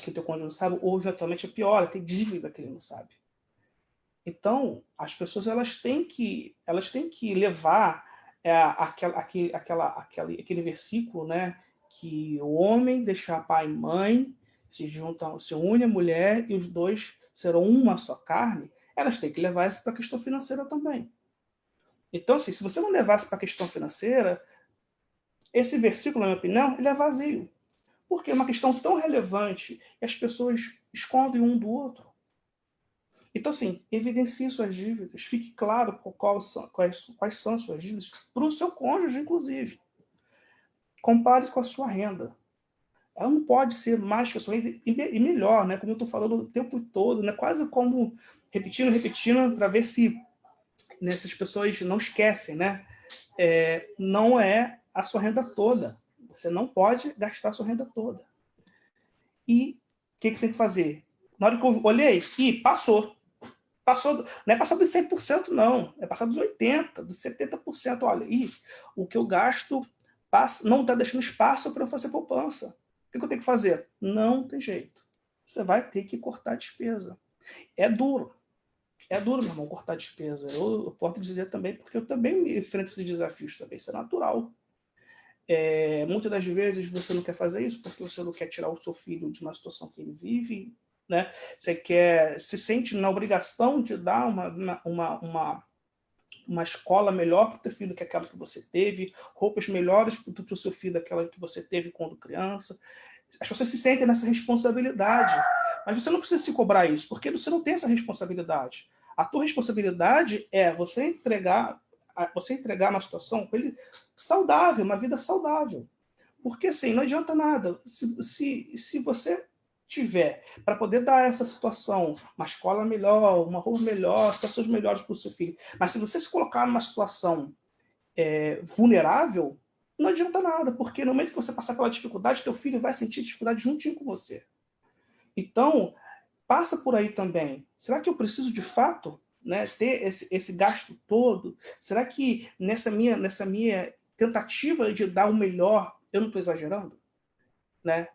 que o teu cônjuge não sabe, ou eventualmente é pior, é ter dívida que ele não sabe. Então, as pessoas elas têm que levar aquele versículo, né, que o homem deixar pai e mãe, se une a mulher e os dois serão uma só carne. Elas têm que levar isso para a questão financeira também. Então, assim, se você não levar isso para a questão financeira, esse versículo, na minha opinião, ele é vazio. Porque é uma questão tão relevante e as pessoas escondem um do outro. Então, assim, evidencie suas dívidas, fique claro quais são as suas dívidas, para o seu cônjuge, inclusive. Compare com a sua renda. Ela não pode ser mais que a sua renda, e melhor, né? Como eu estou falando o tempo todo, né? Quase como repetindo, para ver se essas pessoas não esquecem, né? Não é a sua renda toda. Você não pode gastar a sua renda toda. E o que você tem que fazer? Na hora que eu olhei, passou. Não é passar dos 100%, não. É passar dos 80%, dos 70%. Olha, o que eu gasto não está deixando espaço para eu fazer poupança. O que eu tenho que fazer? Não tem jeito. Você vai ter que cortar a despesa. É duro. É duro, meu irmão, cortar a despesa. Eu posso dizer também, porque eu também enfrento esses desafios também. Isso é natural. Muitas das vezes você não quer fazer isso porque você não quer tirar o seu filho de uma situação que ele vive, né? Você se sente na obrigação de dar uma escola melhor para o teu filho que aquela que você teve, roupas melhores para o seu filho daquela que você teve quando criança. As pessoas se sentem nessa responsabilidade, mas você não precisa se cobrar isso, porque você não tem essa responsabilidade. A tua responsabilidade é você entregar uma situação com ele saudável, uma vida saudável. Porque assim, não adianta nada. Se você tiver para poder dar essa situação, uma escola melhor, uma roupa melhor, situações melhores para o seu filho, mas se você se colocar numa situação vulnerável, não adianta nada, porque no momento que você passar pela dificuldade, teu filho vai sentir dificuldade juntinho com você. Então, passa por aí também. Será que eu preciso de fato, né, ter esse gasto todo? Será que nessa minha tentativa de dar o melhor, eu não estou exagerando? Né?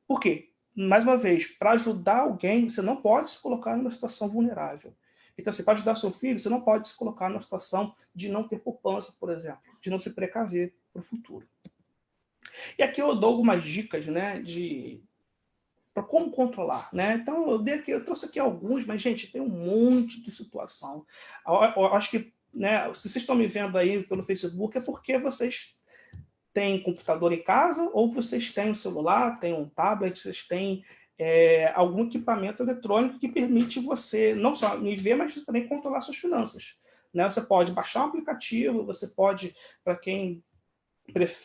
Por quê? Mais uma vez, para ajudar alguém, você não pode se colocar numa situação vulnerável. Então, para ajudar seu filho, você não pode se colocar numa situação de não ter poupança, por exemplo, de não se precaver para o futuro. E aqui eu dou algumas dicas, né, para como controlar, né? Então, eu trouxe aqui alguns, mas, gente, tem um monte de situação. Eu acho que, né, se vocês estão me vendo aí pelo Facebook, é porque vocês têm computador em casa, ou vocês têm um celular, têm um tablet, vocês têm algum equipamento eletrônico que permite você não só me ver, mas também controlar suas finanças. Né? Você pode baixar um aplicativo, você pode, para quem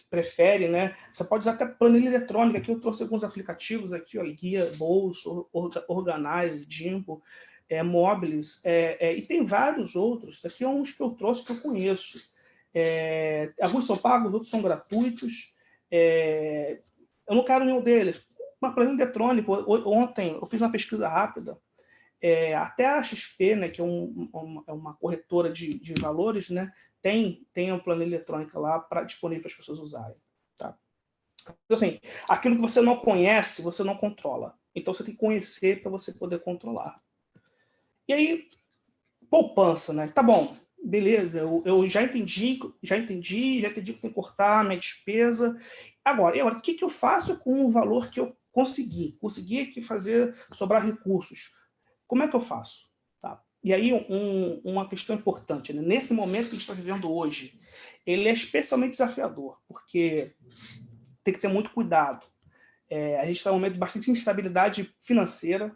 prefere, né? Você pode usar até planilha eletrônica. Aqui eu trouxe alguns aplicativos aqui, ó, Guia, Bolso, Organize, Jimbo, Mobiles, e tem vários outros. Aqui é uns que eu trouxe que eu conheço. Alguns são pagos, outros são gratuitos. Eu não quero nenhum deles. Uma planilha eletrônica. Ontem eu fiz uma pesquisa rápida. Até a XP, né, que é uma corretora de valores, né, tem uma planilha eletrônica lá disponível para as pessoas usarem. Tá? Então, assim, aquilo que você não conhece, você não controla. Então, você tem que conhecer para você poder controlar. E aí, poupança, né? Tá bom, beleza, eu já entendi que tem que cortar a minha despesa. Agora, o que eu faço com o valor que eu consegui? Consegui aqui fazer sobrar recursos. Como é que eu faço? Tá? E aí, uma questão importante, né? Nesse momento que a gente está vivendo hoje, ele é especialmente desafiador, porque tem que ter muito cuidado. A gente está num momento de bastante instabilidade financeira.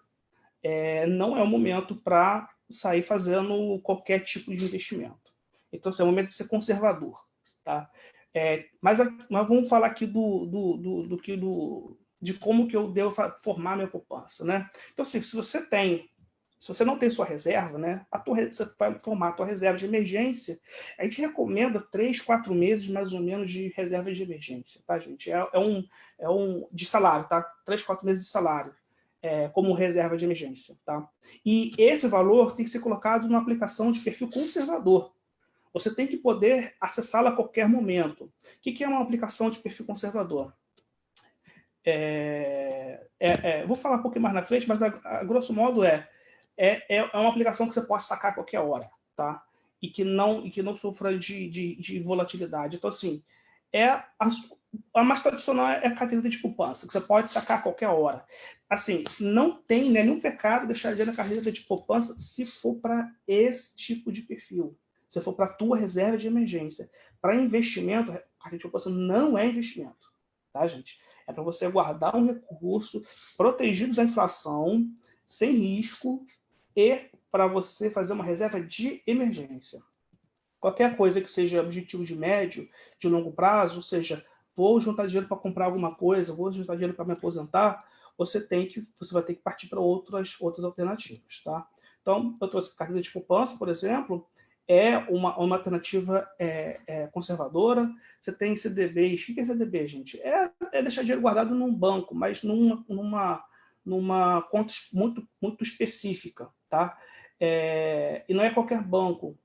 Não é o momento para sair fazendo qualquer tipo de investimento. Então, é o momento de ser conservador. Tá? Mas vamos falar aqui de como que eu devo formar minha poupança. Né? Então, assim, se você não tem sua reserva, né, você vai formar a tua reserva de emergência, a gente recomenda 3, 4 meses mais ou menos de reserva de emergência, tá, gente? De salário, tá? 3, 4 meses de salário, como reserva de emergência, tá? E esse valor tem que ser colocado numa aplicação de perfil conservador. Você tem que poder acessá-la a qualquer momento. O que é uma aplicação de perfil conservador? Vou falar um pouquinho mais na frente, mas a grosso modo é uma aplicação que você pode sacar a qualquer hora, tá? E que não sofra de volatilidade. Então, assim, a mais tradicional é a carteira de poupança, que você pode sacar a qualquer hora. Assim, não tem nenhum pecado deixar dinheiro na carteira de poupança se for para esse tipo de perfil. Se for para a tua reserva de emergência. Para investimento, a carteira de poupança não é investimento, tá, gente? É para você guardar um recurso protegido da inflação, sem risco, e para você fazer uma reserva de emergência. Qualquer coisa que seja objetivo de médio, de longo prazo, ou seja, vou juntar dinheiro para comprar alguma coisa, vou juntar dinheiro para me aposentar, você vai ter que partir para outras alternativas. Tá? Então, eu trouxe a carteira de poupança, por exemplo, é uma alternativa conservadora. Você tem CDBs. O que é CDB, gente? É deixar dinheiro guardado num banco, mas numa conta muito, muito específica. Tá? E não é qualquer banco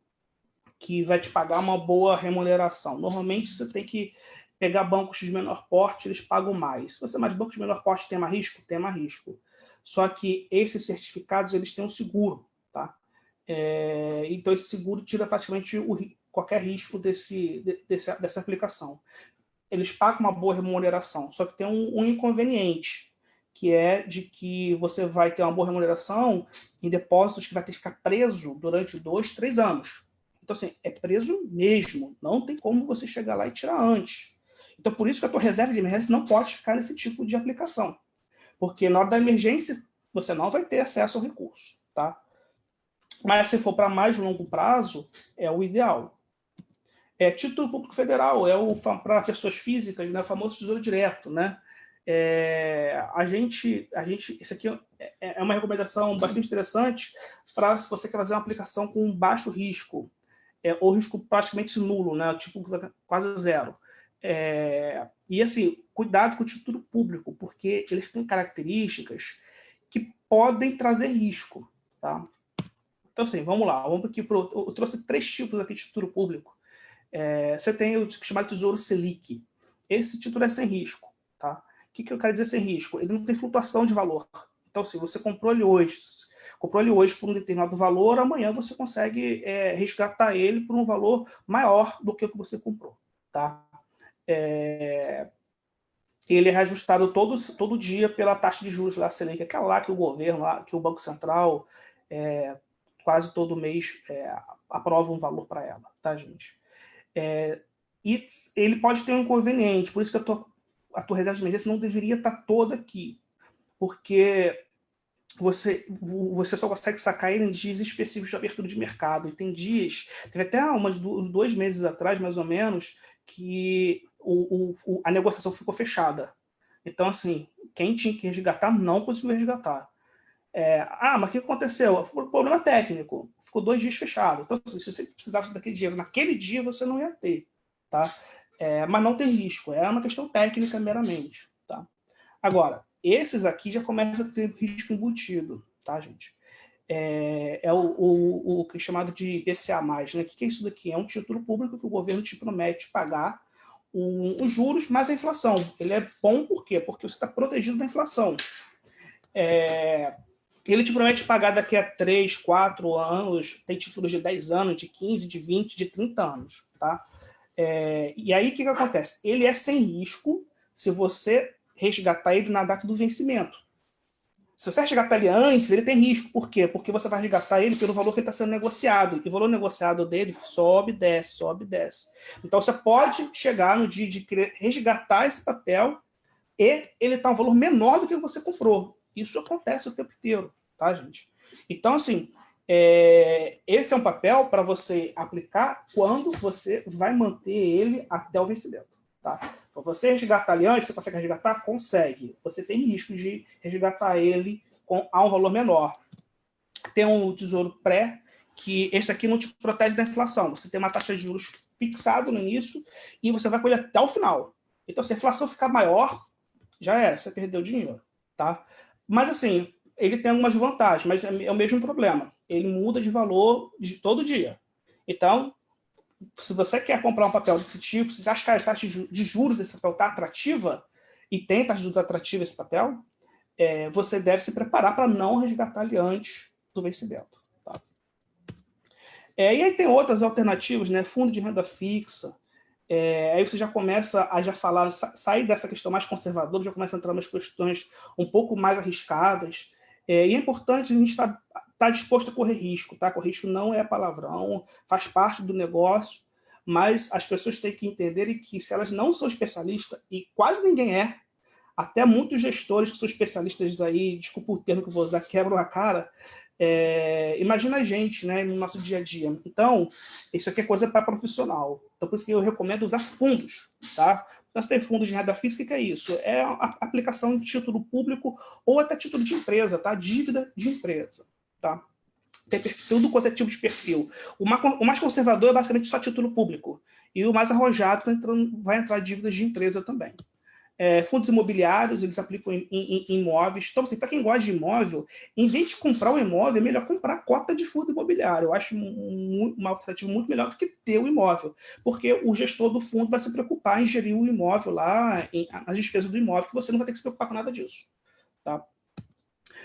que vai te pagar uma boa remuneração. Normalmente, você tem que pegar bancos de menor porte, eles pagam mais. Se você mais bancos de menor porte tem mais risco? Tem mais risco. Só que esses certificados, eles têm um seguro. Tá? Então, esse seguro tira praticamente qualquer risco dessa aplicação. Eles pagam uma boa remuneração, só que tem um inconveniente, que é de que você vai ter uma boa remuneração em depósitos que vai ter que ficar preso durante 2, 3 anos. Então, assim, é preso mesmo. Não tem como você chegar lá e tirar antes. Então, por isso que a tua reserva de emergência não pode ficar nesse tipo de aplicação. Porque na hora da emergência, você não vai ter acesso ao recurso, tá? Mas se for para mais longo prazo, é o ideal. Título Público Federal, para pessoas físicas, né, o famoso Tesouro Direto, né? Isso aqui é uma recomendação bastante interessante para se você quer fazer uma aplicação com baixo risco, ou risco praticamente nulo, né, tipo quase zero. E assim, cuidado com o título público, porque eles têm características que podem trazer risco, tá? Então, assim, vamos lá. Vamos aqui eu trouxe 3 tipos aqui de título público. Você tem o chamado Tesouro Selic. Esse título é sem risco, tá? O que eu quero dizer sem risco? Ele não tem flutuação de valor. Então, se você comprou ele hoje por um determinado valor, amanhã você consegue resgatar ele por um valor maior do que o que você comprou, tá? Ele é reajustado todo dia pela taxa de juros lá, Selic, aquela lá que o governo, lá, que o Banco Central, quase todo mês aprova um valor para ela, tá, gente? E ele pode ter um inconveniente, por isso que a tua reserva de emergência não deveria estar toda aqui, porque você só consegue sacar ele em dias específicos de abertura de mercado. E tem dias, teve até uns 2 meses atrás, mais ou menos, que a negociação ficou fechada. Então, assim, quem tinha que resgatar não conseguiu resgatar. Mas o que aconteceu? Foi um problema técnico. Ficou 2 dias fechado. Então, assim, se você precisasse daquele dinheiro naquele dia, você não ia ter. Tá? Mas não tem risco. É uma questão técnica meramente. Tá? Agora, esses aqui já começam a ter risco embutido. Tá, gente? O que é chamado de IPCA+. Né? O que é isso daqui? É um título público que o governo te promete pagar os juros mais a inflação. Ele é bom por quê? Porque você está protegido da inflação. Ele te promete pagar daqui a 3, 4 anos, tem títulos de 10 anos, de 15, de 20, de 30 anos. Tá? E aí, o que acontece? Ele é sem risco se você resgatar ele na data do vencimento. Se você resgatar ele antes, ele tem risco. Por quê? Porque você vai resgatar ele pelo valor que está sendo negociado. E o valor negociado dele sobe, desce, sobe, desce. Então, você pode chegar no dia de querer resgatar esse papel e ele está um valor menor do que você comprou. Isso acontece o tempo inteiro, tá, gente? Então, assim, esse é um papel para você aplicar quando você vai manter ele até o vencimento, tá? Então, você resgatar ele antes, você consegue resgatar? Consegue. Você tem risco de resgatar ele a um valor menor. Tem um tesouro pré, que esse aqui não te protege da inflação. Você tem uma taxa de juros fixada no início e você vai colher até o final. Então, se a inflação ficar maior, já era, você perdeu dinheiro, tá? Mas, assim, ele tem algumas vantagens, mas é o mesmo problema. Ele muda de valor todo dia. Então, se você quer comprar um papel desse tipo, se você acha que a taxa de juros desse papel está atrativa, e tem taxa de juros atrativa esse papel, você deve se preparar para não resgatar ele antes do vencimento. Tá? E aí tem outras alternativas, né? Fundo de renda fixa. Aí você já começa a falar, sair dessa questão mais conservadora, já começa a entrar umas questões um pouco mais arriscadas. E é importante a gente estar disposto a correr risco, tá? Correr risco não é palavrão, faz parte do negócio, mas as pessoas têm que entenderem que se elas não são especialistas, e quase ninguém até muitos gestores que são especialistas aí, desculpa o termo que eu vou usar, quebram a cara. Imagina a gente, né, no nosso dia a dia. Então, isso aqui é coisa para profissional. Então, por isso que eu recomendo usar fundos, tá? Então, você tem fundos de renda fixa, o que é isso? É a aplicação de título público ou até título de empresa, tá? Dívida de empresa, tá? Tem tudo quanto é tipo de perfil. O mais conservador é basicamente só título público. E o mais arrojado vai entrar dívidas de empresa também. Fundos imobiliários, eles aplicam em imóveis. Então, assim, para quem gosta de imóvel, em vez de comprar um imóvel, é melhor comprar cota de fundo imobiliário. Eu acho uma alternativa muito melhor do que ter o imóvel, porque o gestor do fundo vai se preocupar em gerir o imóvel lá, as despesas do imóvel, que você não vai ter que se preocupar com nada disso. Tá?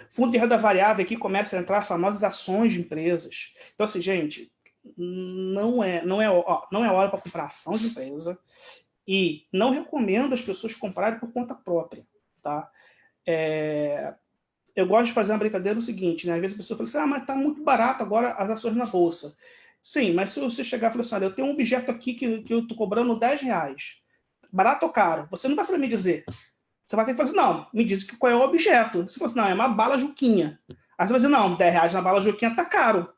Fundo de renda variável aqui começa a entrar as famosas ações de empresas. Então, assim, gente, não é hora para comprar ação de empresa. E não recomendo as pessoas comprarem por conta própria, tá? Eu gosto de fazer uma brincadeira o seguinte, né? Às vezes a pessoa fala assim, mas tá muito barato agora as ações na bolsa. Sim, mas se você chegar e falar assim, olha, eu tenho um objeto aqui que eu estou cobrando R$10. Barato ou caro? Você não vai saber me dizer. Você vai ter que falar assim, não, me diz qual é o objeto. Você fala assim, não, é uma bala Juquinha. Aí você vai dizer, não, R$10 na bala Juquinha tá caro.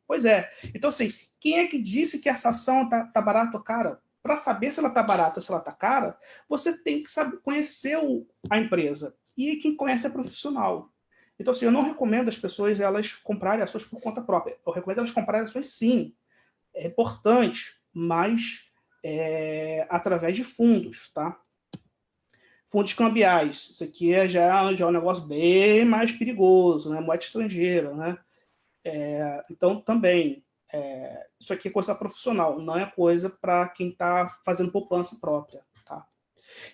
Pois é. Então, assim, quem é que disse que essa ação tá barata ou cara? Para saber se ela tá barata ou se ela tá cara, você tem que saber, conhecer a empresa. E quem conhece é profissional. Então, assim, eu não recomendo as pessoas elas comprarem ações por conta própria. Eu recomendo elas comprarem ações, sim. É importante, mas através de fundos, tá? Fundos cambiais. Isso aqui já é um negócio bem mais perigoso, né? Moeda estrangeira, né? Então, também, isso aqui é coisa profissional, não é coisa para quem está fazendo poupança própria, tá?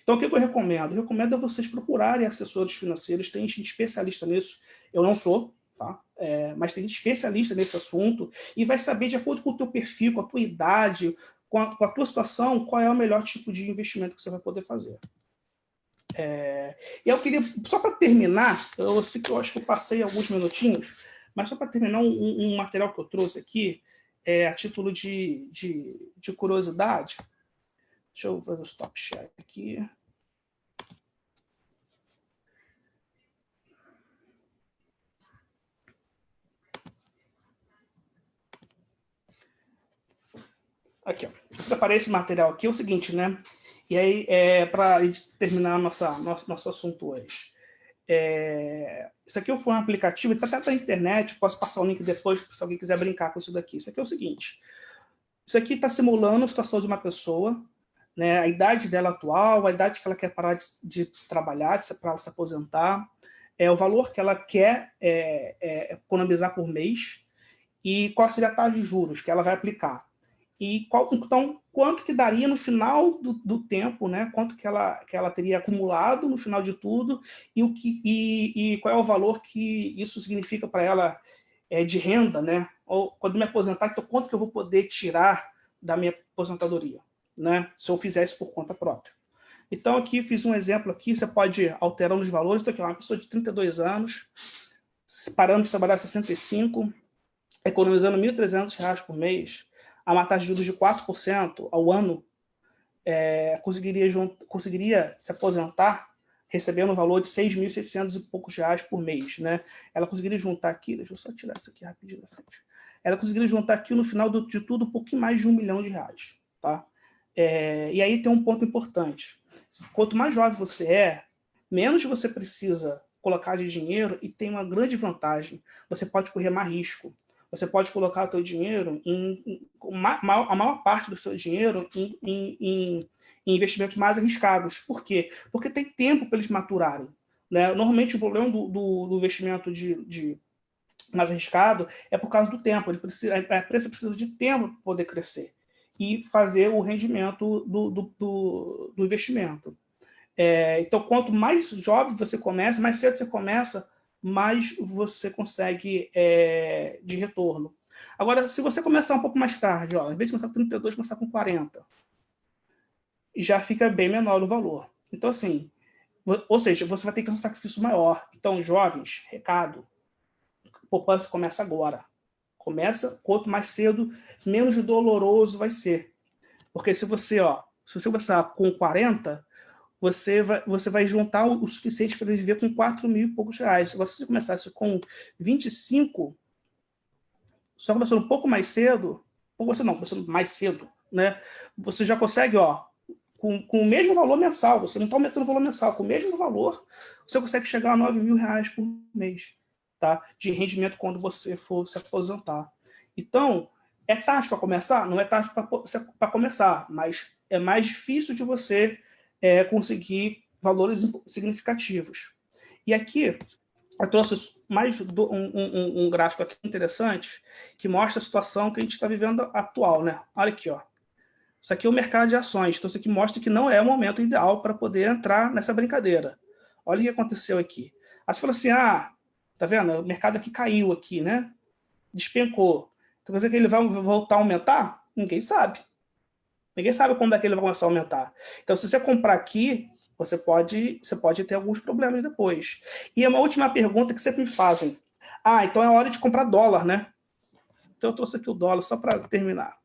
Então, o que eu recomendo? Eu recomendo a vocês procurarem assessores financeiros, tem gente especialista nisso, eu não sou, tá? Mas tem gente especialista nesse assunto e vai saber, de acordo com o teu perfil, com a tua idade, com a tua situação, qual é o melhor tipo de investimento que você vai poder fazer. E eu queria, só para terminar, eu acho que eu passei alguns minutinhos, mas só para terminar um material que eu trouxe aqui, a título de curiosidade. Deixa eu fazer o stop share aqui. Aqui, ó. Eu preparei esse material aqui, é o seguinte, né? E aí, para terminar nosso assunto hoje. Isso aqui foi um aplicativo, está até na internet, posso passar o link depois, se alguém quiser brincar com isso daqui. Isso aqui é o seguinte, isso aqui está simulando a situação de uma pessoa, né, a idade dela atual, a idade que ela quer parar de trabalhar, para ela se aposentar, o valor que ela quer economizar por mês e qual seria a taxa de juros que ela vai aplicar. E então, quanto que daria no final do tempo, né? Quanto que ela teria acumulado no final de tudo e qual é o valor que isso significa para ela de renda, né? Ou quando me aposentar, então quanto que eu vou poder tirar da minha aposentadoria, né? Se eu fizer isso por conta própria. Então, aqui fiz um exemplo aqui, você pode alterar os valores. Estou aqui, uma pessoa de 32 anos, parando de trabalhar 65, economizando R$1.300 por mês, a uma taxa de juros de 4% ao ano, conseguiria se aposentar recebendo um valor de R$6.600 e poucos por mês, né? Ela conseguiria juntar aqui, deixa eu só tirar isso aqui rapidinho da frente. Ela conseguiria juntar aqui no final de tudo um pouquinho mais de R$1 milhão, tá? E aí tem um ponto importante. Quanto mais jovem você menos você precisa colocar de dinheiro e tem uma grande vantagem. Você pode correr mais risco. Você pode colocar o seu dinheiro a maior parte do seu dinheiro em investimentos mais arriscados. Por quê? Porque tem tempo para eles maturarem, né? Normalmente o problema do investimento mais arriscado é por causa do tempo. A empresa precisa de tempo para poder crescer e fazer o rendimento do investimento. Então, quanto mais jovem você começa, mais cedo você começa, mais você consegue de retorno. Agora, se você começar um pouco mais tarde, ó, em vez de começar com 32, começar com 40, já fica bem menor o valor. Então, assim, ou seja, você vai ter que ter um sacrifício maior. Então, jovens, recado, poupança começa agora. Começa, quanto mais cedo, menos doloroso vai ser. Porque se você começar com 40, você vai juntar o suficiente para viver com 4 mil e poucos reais. Agora, se você começasse com 25, só começando um pouco mais cedo, começando mais cedo, né? Você já consegue, com o mesmo valor mensal, você não está aumentando o valor mensal, com o mesmo valor, você consegue chegar a 9 mil reais por mês, tá? De rendimento quando você for se aposentar. Então, é tarde para começar? Não é tarde para começar, mas é mais difícil de você conseguir valores significativos. E aqui, eu trouxe mais um gráfico aqui interessante, que mostra a situação que a gente está vivendo atual, né? Olha aqui, ó. Isso aqui é o mercado de ações. Então, isso aqui mostra que não é o momento ideal para poder entrar nessa brincadeira. Olha o que aconteceu aqui. Aí você fala assim, tá vendo? O mercado aqui caiu aqui, né? Despencou. Então, quer dizer que ele vai voltar a aumentar? Ninguém sabe. Ninguém sabe quando é que ele vai começar a aumentar. Então, se você comprar aqui, você pode ter alguns problemas depois. E é uma última pergunta que sempre me fazem. Então é hora de comprar dólar, né? Então, eu trouxe aqui o dólar só para terminar.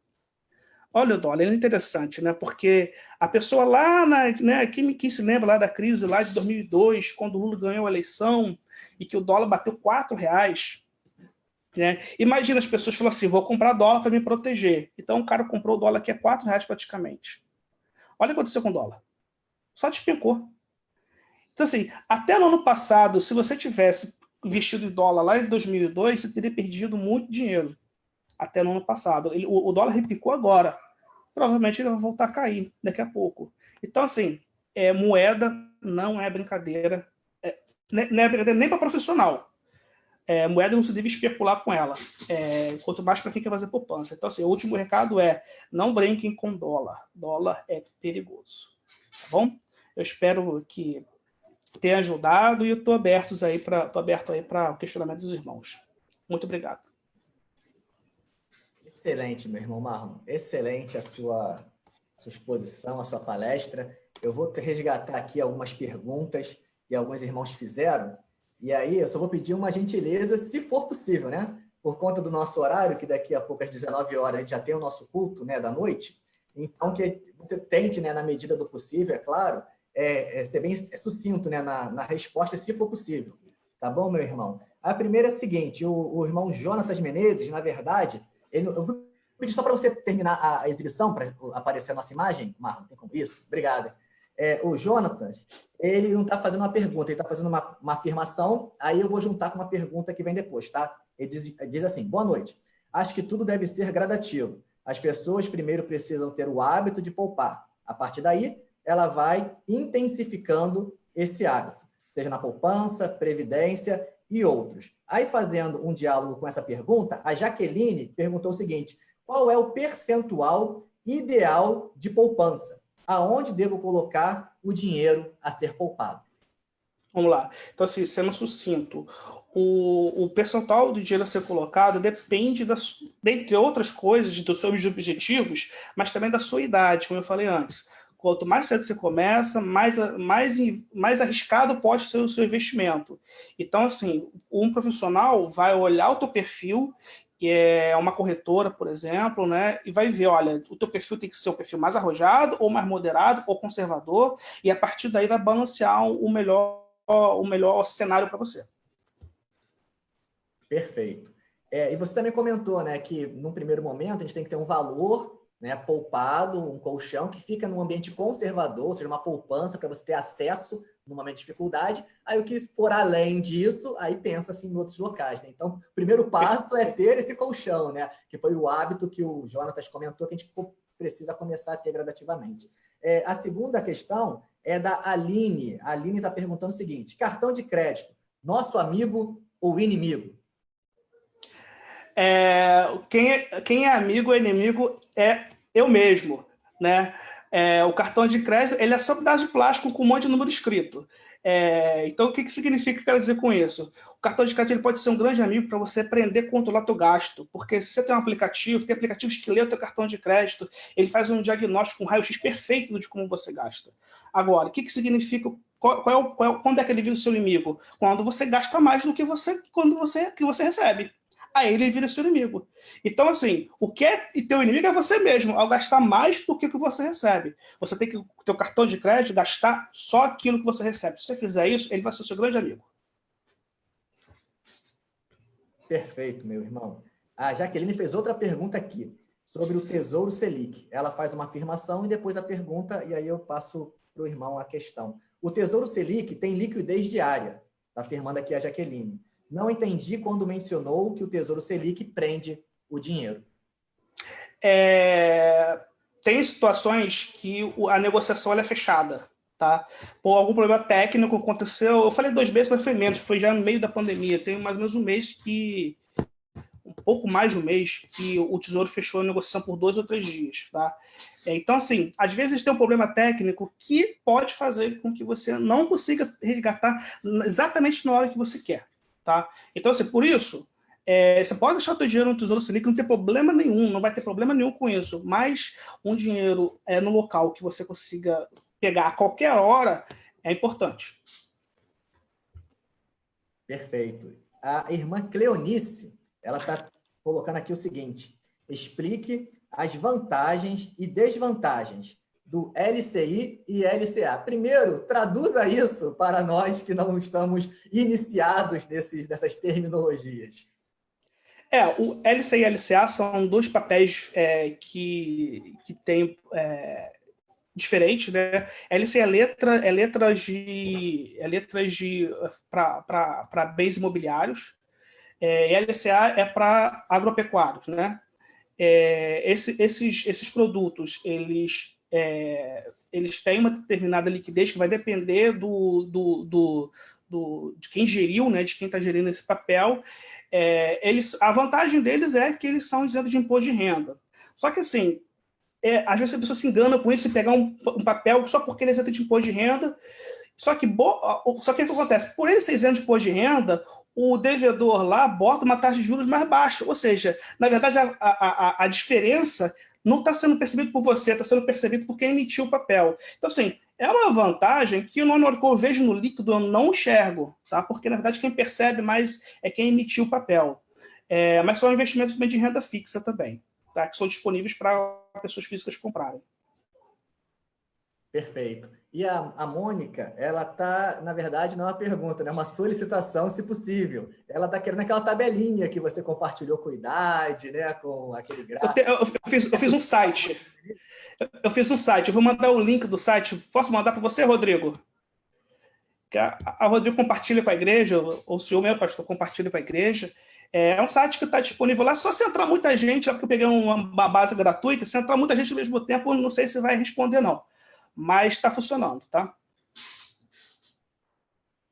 Olha o dólar, ele é interessante, né? Porque a pessoa lá, né, quem se lembra lá da crise lá de 2002, quando o Lula ganhou a eleição e que o dólar bateu R$4, né? Imagina as pessoas falando assim, vou comprar dólar para me proteger. Então o cara comprou o dólar que é R$4 praticamente. Olha o que aconteceu com o dólar. Só despencou. Então assim, até no ano passado, se você tivesse vestido em dólar lá em 2002, você teria perdido muito dinheiro. Até no ano passado. O dólar repicou agora. Provavelmente ele vai voltar a cair daqui a pouco. Então, assim, moeda não é brincadeira. Não é brincadeira nem para profissional. Moeda não se deve especular com ela. Quanto mais para quem quer fazer poupança. Então, assim, o último recado é: não brinquem com dólar. Dólar é perigoso. Tá bom? Eu espero que tenha ajudado e eu estou aberto aí para o questionamento dos irmãos. Muito obrigado. Excelente, meu irmão Marlon. Excelente a sua exposição, a sua palestra. Eu vou resgatar aqui algumas perguntas que alguns irmãos fizeram. E aí, eu só vou pedir uma gentileza, se for possível, né? Por conta do nosso horário, que daqui a pouco, às 19 horas, a gente já tem o nosso culto, né, da noite. Então, que você tente, né, na medida do possível, é claro, ser bem sucinto, né, na resposta, se for possível. Tá bom, meu irmão? A primeira é a seguinte: o irmão Jonatas Menezes, na verdade, eu vou pedir só para você terminar a exibição, para aparecer a nossa imagem. Marlon, tem como isso? Obrigado. O Jonatas, ele não está fazendo uma pergunta, ele está fazendo uma afirmação, aí eu vou juntar com uma pergunta que vem depois, tá? Ele diz assim: boa noite. Acho que tudo deve ser gradativo. As pessoas primeiro precisam ter o hábito de poupar. A partir daí, ela vai intensificando esse hábito, seja na poupança, previdência e outros. Aí, fazendo um diálogo com essa pergunta, a Jaqueline perguntou o seguinte: qual é o percentual ideal de poupança? Aonde devo colocar o dinheiro a ser poupado? Vamos lá. Então, assim, sendo sucinto, o percentual do dinheiro a ser colocado depende, dentre outras coisas, dos seus objetivos, mas também da sua idade, como eu falei antes. Quanto mais cedo você começa, mais arriscado pode ser o seu investimento. Então, assim, um profissional vai olhar o teu perfil, que é uma corretora, por exemplo, né, e vai ver, olha, o teu perfil tem que ser um perfil mais arrojado, ou mais moderado, ou conservador, e a partir daí vai balancear o melhor cenário para você. Perfeito. E você também comentou, né, que num primeiro momento a gente tem que ter um valor, né, poupado, um colchão que fica num ambiente conservador, ou seja, uma poupança para você ter acesso num momento de dificuldade. Aí o que for além disso, aí pensa-se em outros locais, né? Então, o primeiro passo é ter esse colchão, né, que foi o hábito que o Jonatas comentou, que a gente precisa começar a ter gradativamente. A segunda questão é da Aline. A Aline está perguntando o seguinte: cartão de crédito, nosso amigo ou inimigo? Quem é amigo ou inimigo é eu mesmo, né? O cartão de crédito ele é só um pedaço de plástico com um monte de número escrito. Então, o que significa que eu quero dizer com isso? O cartão de crédito ele pode ser um grande amigo para você aprender a controlar seu gasto, porque se você tem um aplicativo, tem aplicativos que lê o seu cartão de crédito, ele faz um diagnóstico, um raio-x perfeito de como você gasta. Agora, o que significa? Quando é que ele vira o seu inimigo? Quando você gasta mais do que você recebe. Aí ele vira seu inimigo. Então, assim, o que é teu inimigo é você mesmo, ao gastar mais do que o que você recebe. Você tem que, o teu cartão de crédito, gastar só aquilo que você recebe. Se você fizer isso, ele vai ser seu grande amigo. Perfeito, meu irmão. A Jaqueline fez outra pergunta aqui, sobre o Tesouro Selic. Ela faz uma afirmação e depois a pergunta, e aí eu passo para o irmão a questão. O Tesouro Selic tem liquidez diária, está afirmando aqui a Jaqueline. Não entendi quando mencionou que o Tesouro Selic prende o dinheiro. Tem situações que a negociação é fechada, tá? Por algum problema técnico aconteceu. Eu falei 2 meses, mas foi menos. Foi já no meio da pandemia. Tem mais ou menos um pouco mais de um mês que o Tesouro fechou a negociação por 2 ou 3 dias, tá? Então, assim, às vezes tem um problema técnico que pode fazer com que você não consiga resgatar exatamente na hora que você quer. Tá? Então, assim, por isso, você pode deixar o seu dinheiro no Tesouro Selic, não tem problema nenhum, não vai ter problema nenhum com isso, mas um dinheiro no local que você consiga pegar a qualquer hora é importante. Perfeito. A irmã Cleonice, ela está colocando aqui o seguinte: explique as vantagens e desvantagens do LCI e LCA. Primeiro, traduza isso para nós que não estamos iniciados nessas terminologias. O LCI e LCA são dois papéis que têm diferentes, né? LCI é letras para bens imobiliários, e LCA é para agropecuários, né? Esses produtos, eles têm uma determinada liquidez que vai depender de quem geriu, né, de quem está gerindo esse papel. A vantagem deles é que eles são isentos de imposto de renda. Só que, assim, às vezes a pessoa se engana com isso e pegar um papel só porque ele é isento de imposto de renda. Só que o que acontece? Por ele ser isento de imposto de renda, o devedor lá bota uma taxa de juros mais baixa. Ou seja, na verdade, a diferença não está sendo percebida por você, está sendo percebida por quem emitiu o papel. Então, assim, é uma vantagem que na hora que eu vejo no líquido eu não enxergo, tá? Porque, na verdade, quem percebe mais é quem emitiu o papel. Mas são investimentos também de renda fixa também, tá? Que são disponíveis para pessoas físicas comprarem. Perfeito. E a Mônica, ela está, na verdade, não é uma pergunta, né? Uma solicitação, se possível. Ela está querendo aquela tabelinha que você compartilhou com idade, né? Com aquele gráfico. Eu fiz um site. Eu vou mandar o link do site. Posso mandar para você, Rodrigo? A Rodrigo compartilha com a igreja, ou se o meu pastor compartilha com a igreja. É um site que está disponível lá. Só se entrar muita gente, porque eu peguei uma base gratuita, se entrar muita gente ao mesmo tempo, não sei se vai responder, não. Mas está funcionando, tá?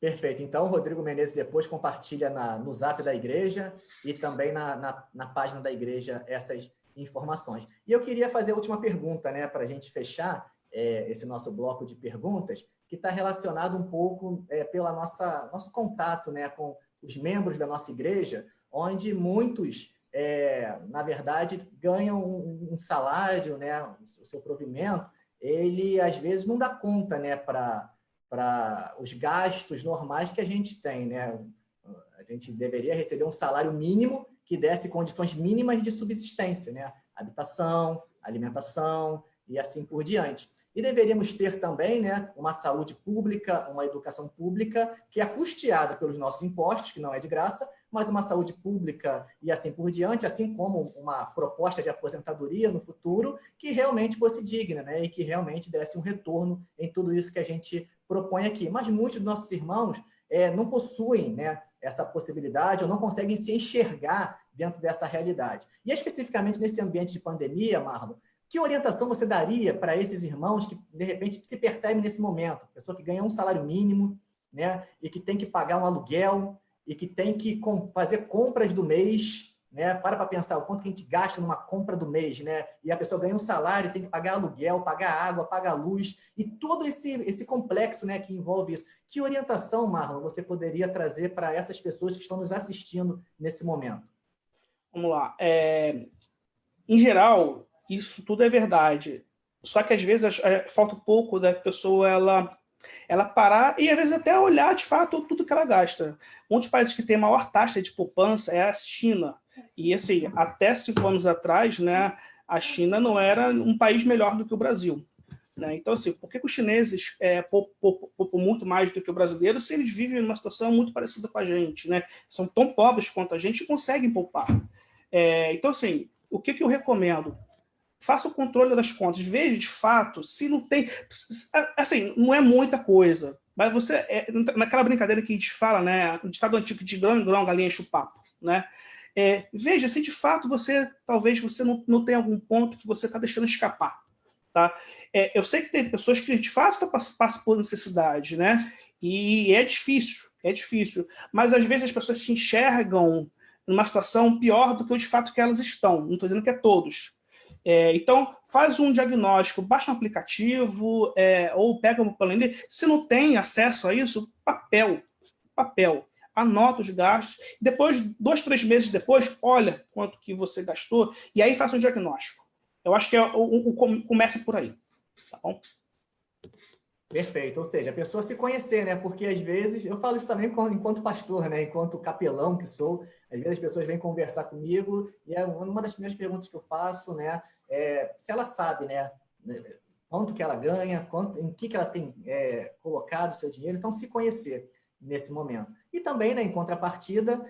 Perfeito. Então, o Rodrigo Menezes depois compartilha no Zap da igreja e também na página da igreja essas informações. E eu queria fazer a última pergunta, né, para a gente fechar esse nosso bloco de perguntas, que está relacionado um pouco pelo nosso contato, né, com os membros da nossa igreja, onde muitos, na verdade, ganham um salário, né, o seu provimento, ele às vezes não dá conta, né, para os gastos normais que a gente tem, né? A gente deveria receber um salário mínimo que desse condições mínimas de subsistência, né? Habitação, alimentação e assim por diante. E deveríamos ter também, né, uma saúde pública, uma educação pública que é custeada pelos nossos impostos, que não é de graça, mas uma saúde pública e assim por diante, assim como uma proposta de aposentadoria no futuro que realmente fosse digna, né, e que realmente desse um retorno em tudo isso que a gente propõe aqui. Mas muitos dos nossos irmãos não possuem, né, essa possibilidade ou não conseguem se enxergar dentro dessa realidade. E especificamente nesse ambiente de pandemia, Marlon, que orientação você daria para esses irmãos que, de repente, se percebem nesse momento? Pessoa que ganha um salário mínimo, né, e que tem que pagar um aluguel, e que tem que fazer compras do mês, né? Para pensar o quanto que a gente gasta numa compra do mês, né? E a pessoa ganha um salário, tem que pagar aluguel, pagar água, pagar luz, e todo esse complexo, né, que envolve isso. Que orientação, Marlon, você poderia trazer para essas pessoas que estão nos assistindo nesse momento? Vamos lá. Em geral, isso tudo é verdade. Só que, às vezes, falta um pouco da pessoa ela parar e, às vezes, até olhar, de fato, tudo que ela gasta. Um dos países que tem a maior taxa de poupança é a China. E, assim, até 5 anos atrás, né, a China não era um país melhor do que o Brasil. Né? Então, assim, por que os chineses poupam muito mais do que o brasileiro se eles vivem numa situação muito parecida com a gente? Né? São tão pobres quanto a gente e conseguem poupar. Então, assim, o que eu recomendo? Faça o controle das contas, veja de fato se não tem. Assim, não é muita coisa, mas você. Naquela brincadeira que a gente fala, né? O ditado antigo de grão em grão, galinha enche o papo, né? Veja se de fato talvez você não tenha algum ponto que você está deixando escapar, tá? Eu sei que tem pessoas que de fato passam por necessidade, né? E é difícil, mas às vezes as pessoas se enxergam numa situação pior do que de fato que elas estão. Não estou dizendo que é todos. Então, faz um diagnóstico, baixa um aplicativo ou pega um planilha. Se não tem acesso a isso, papel. Anota os gastos. Depois, 2, 3 meses depois, olha quanto que você gastou e aí faça um diagnóstico. Eu acho que começa por aí. Tá bom? Perfeito, ou seja, a pessoa se conhecer, né? Porque às vezes, eu falo isso também enquanto pastor, né? Enquanto capelão que sou, às vezes as pessoas vêm conversar comigo e é uma das primeiras perguntas que eu faço, né? É se ela sabe, né? Quanto que ela ganha, em que ela tem colocado o seu dinheiro, então se conhecer nesse momento. E também, né, em contrapartida,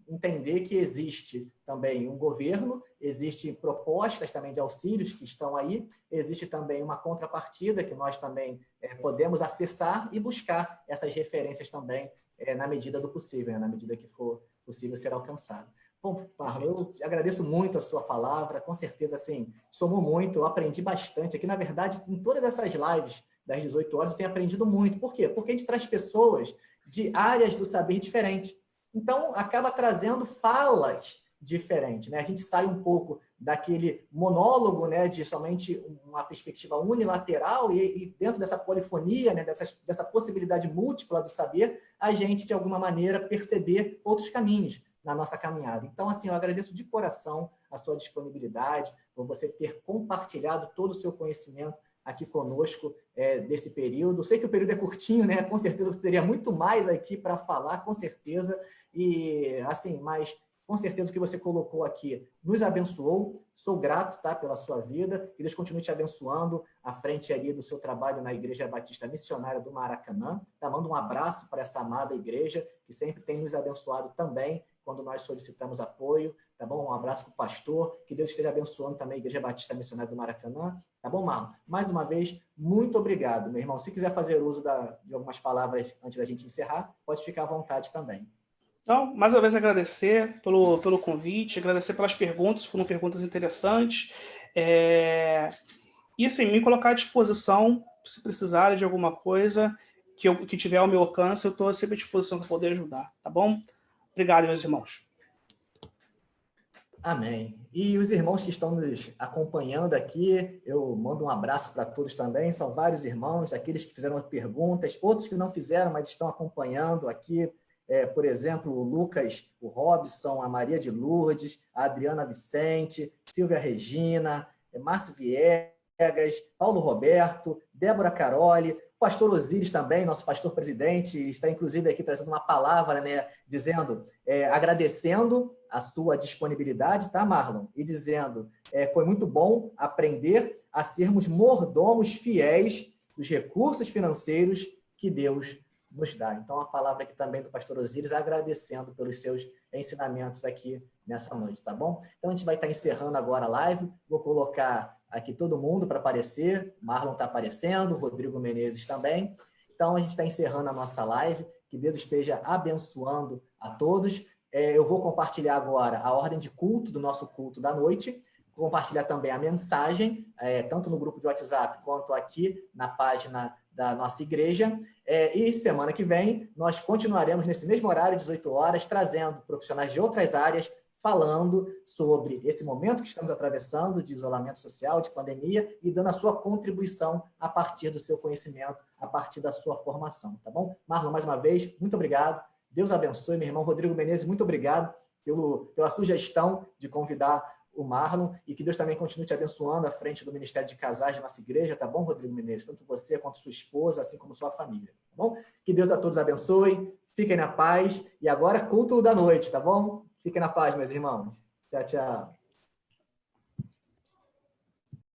entender que existe também um governo, existem propostas também de auxílios que estão aí, existe também uma contrapartida que nós também podemos acessar e buscar essas referências também na medida do possível, né, na medida que for possível ser alcançado. Bom, Marlon, eu agradeço muito a sua palavra, com certeza, assim, somou muito, eu aprendi bastante aqui, na verdade, em todas essas lives das 18 horas eu tenho aprendido muito. Por quê? Porque a gente traz pessoas de áreas do saber diferentes. Então, acaba trazendo falas diferentes, né? A gente sai um pouco daquele monólogo, né, de somente uma perspectiva unilateral e dentro dessa polifonia, né, dessa possibilidade múltipla do saber, a gente, de alguma maneira, perceber outros caminhos na nossa caminhada. Então, assim, eu agradeço de coração a sua disponibilidade, por você ter compartilhado todo o seu conhecimento aqui conosco desse período. Sei que o período é curtinho, né? Com certeza você teria muito mais aqui para falar, com certeza. E, assim, mas com certeza o que você colocou aqui nos abençoou. Sou grato, tá, pela sua vida. Que Deus continue te abençoando à frente ali do seu trabalho na Igreja Batista Missionária do Maracanã. Tá? Manda um abraço para essa amada igreja que sempre tem nos abençoado também quando nós solicitamos apoio, tá bom? Um abraço para o pastor, que Deus esteja abençoando também a Igreja Batista Missionária do Maracanã, tá bom, Marlon? Mais uma vez, muito obrigado, meu irmão. Se quiser fazer uso de algumas palavras antes da gente encerrar, pode ficar à vontade também. Então, mais uma vez agradecer pelo convite, agradecer pelas perguntas, foram perguntas interessantes, e assim, me colocar à disposição, se precisarem de alguma coisa que tiver ao meu alcance, eu estou sempre à disposição para poder ajudar, tá bom? Obrigado, meus irmãos. Amém. E os irmãos que estão nos acompanhando aqui, eu mando um abraço para todos também. São vários irmãos, aqueles que fizeram perguntas, outros que não fizeram, mas estão acompanhando aqui. Por exemplo, o Lucas, o Robson, a Maria de Lourdes, a Adriana Vicente, Silvia Regina, Márcio Viegas, Paulo Roberto, Débora Caroli, pastor Osíris também, nosso pastor presidente, está inclusive aqui trazendo uma palavra, né, dizendo, agradecendo a sua disponibilidade, tá, Marlon? E dizendo, foi muito bom aprender a sermos mordomos fiéis dos recursos financeiros que Deus nos dá. Então, a palavra aqui também do pastor Osíris, agradecendo pelos seus ensinamentos aqui nessa noite, tá bom? Então, a gente vai estar encerrando agora a live, vou colocar aqui todo mundo para aparecer, Marlon está aparecendo, Rodrigo Menezes também. Então, a gente está encerrando a nossa live, que Deus esteja abençoando a todos. Eu vou compartilhar agora a ordem de culto do nosso culto da noite, vou compartilhar também a mensagem, tanto no grupo de WhatsApp quanto aqui na página da nossa igreja. E semana que vem, nós continuaremos nesse mesmo horário, 18 horas, trazendo profissionais de outras áreas, falando sobre esse momento que estamos atravessando de isolamento social, de pandemia, e dando a sua contribuição a partir do seu conhecimento, a partir da sua formação, tá bom? Marlon, mais uma vez, muito obrigado. Deus abençoe, meu irmão Rodrigo Menezes, muito obrigado pela sugestão de convidar o Marlon, e que Deus também continue te abençoando à frente do Ministério de Casais da nossa igreja, tá bom, Rodrigo Menezes? Tanto você quanto sua esposa, assim como sua família, tá bom? Que Deus a todos abençoe, fiquem na paz, e agora culto da noite, tá bom? Fiquem na paz, meus irmãos. Tchau, tchau.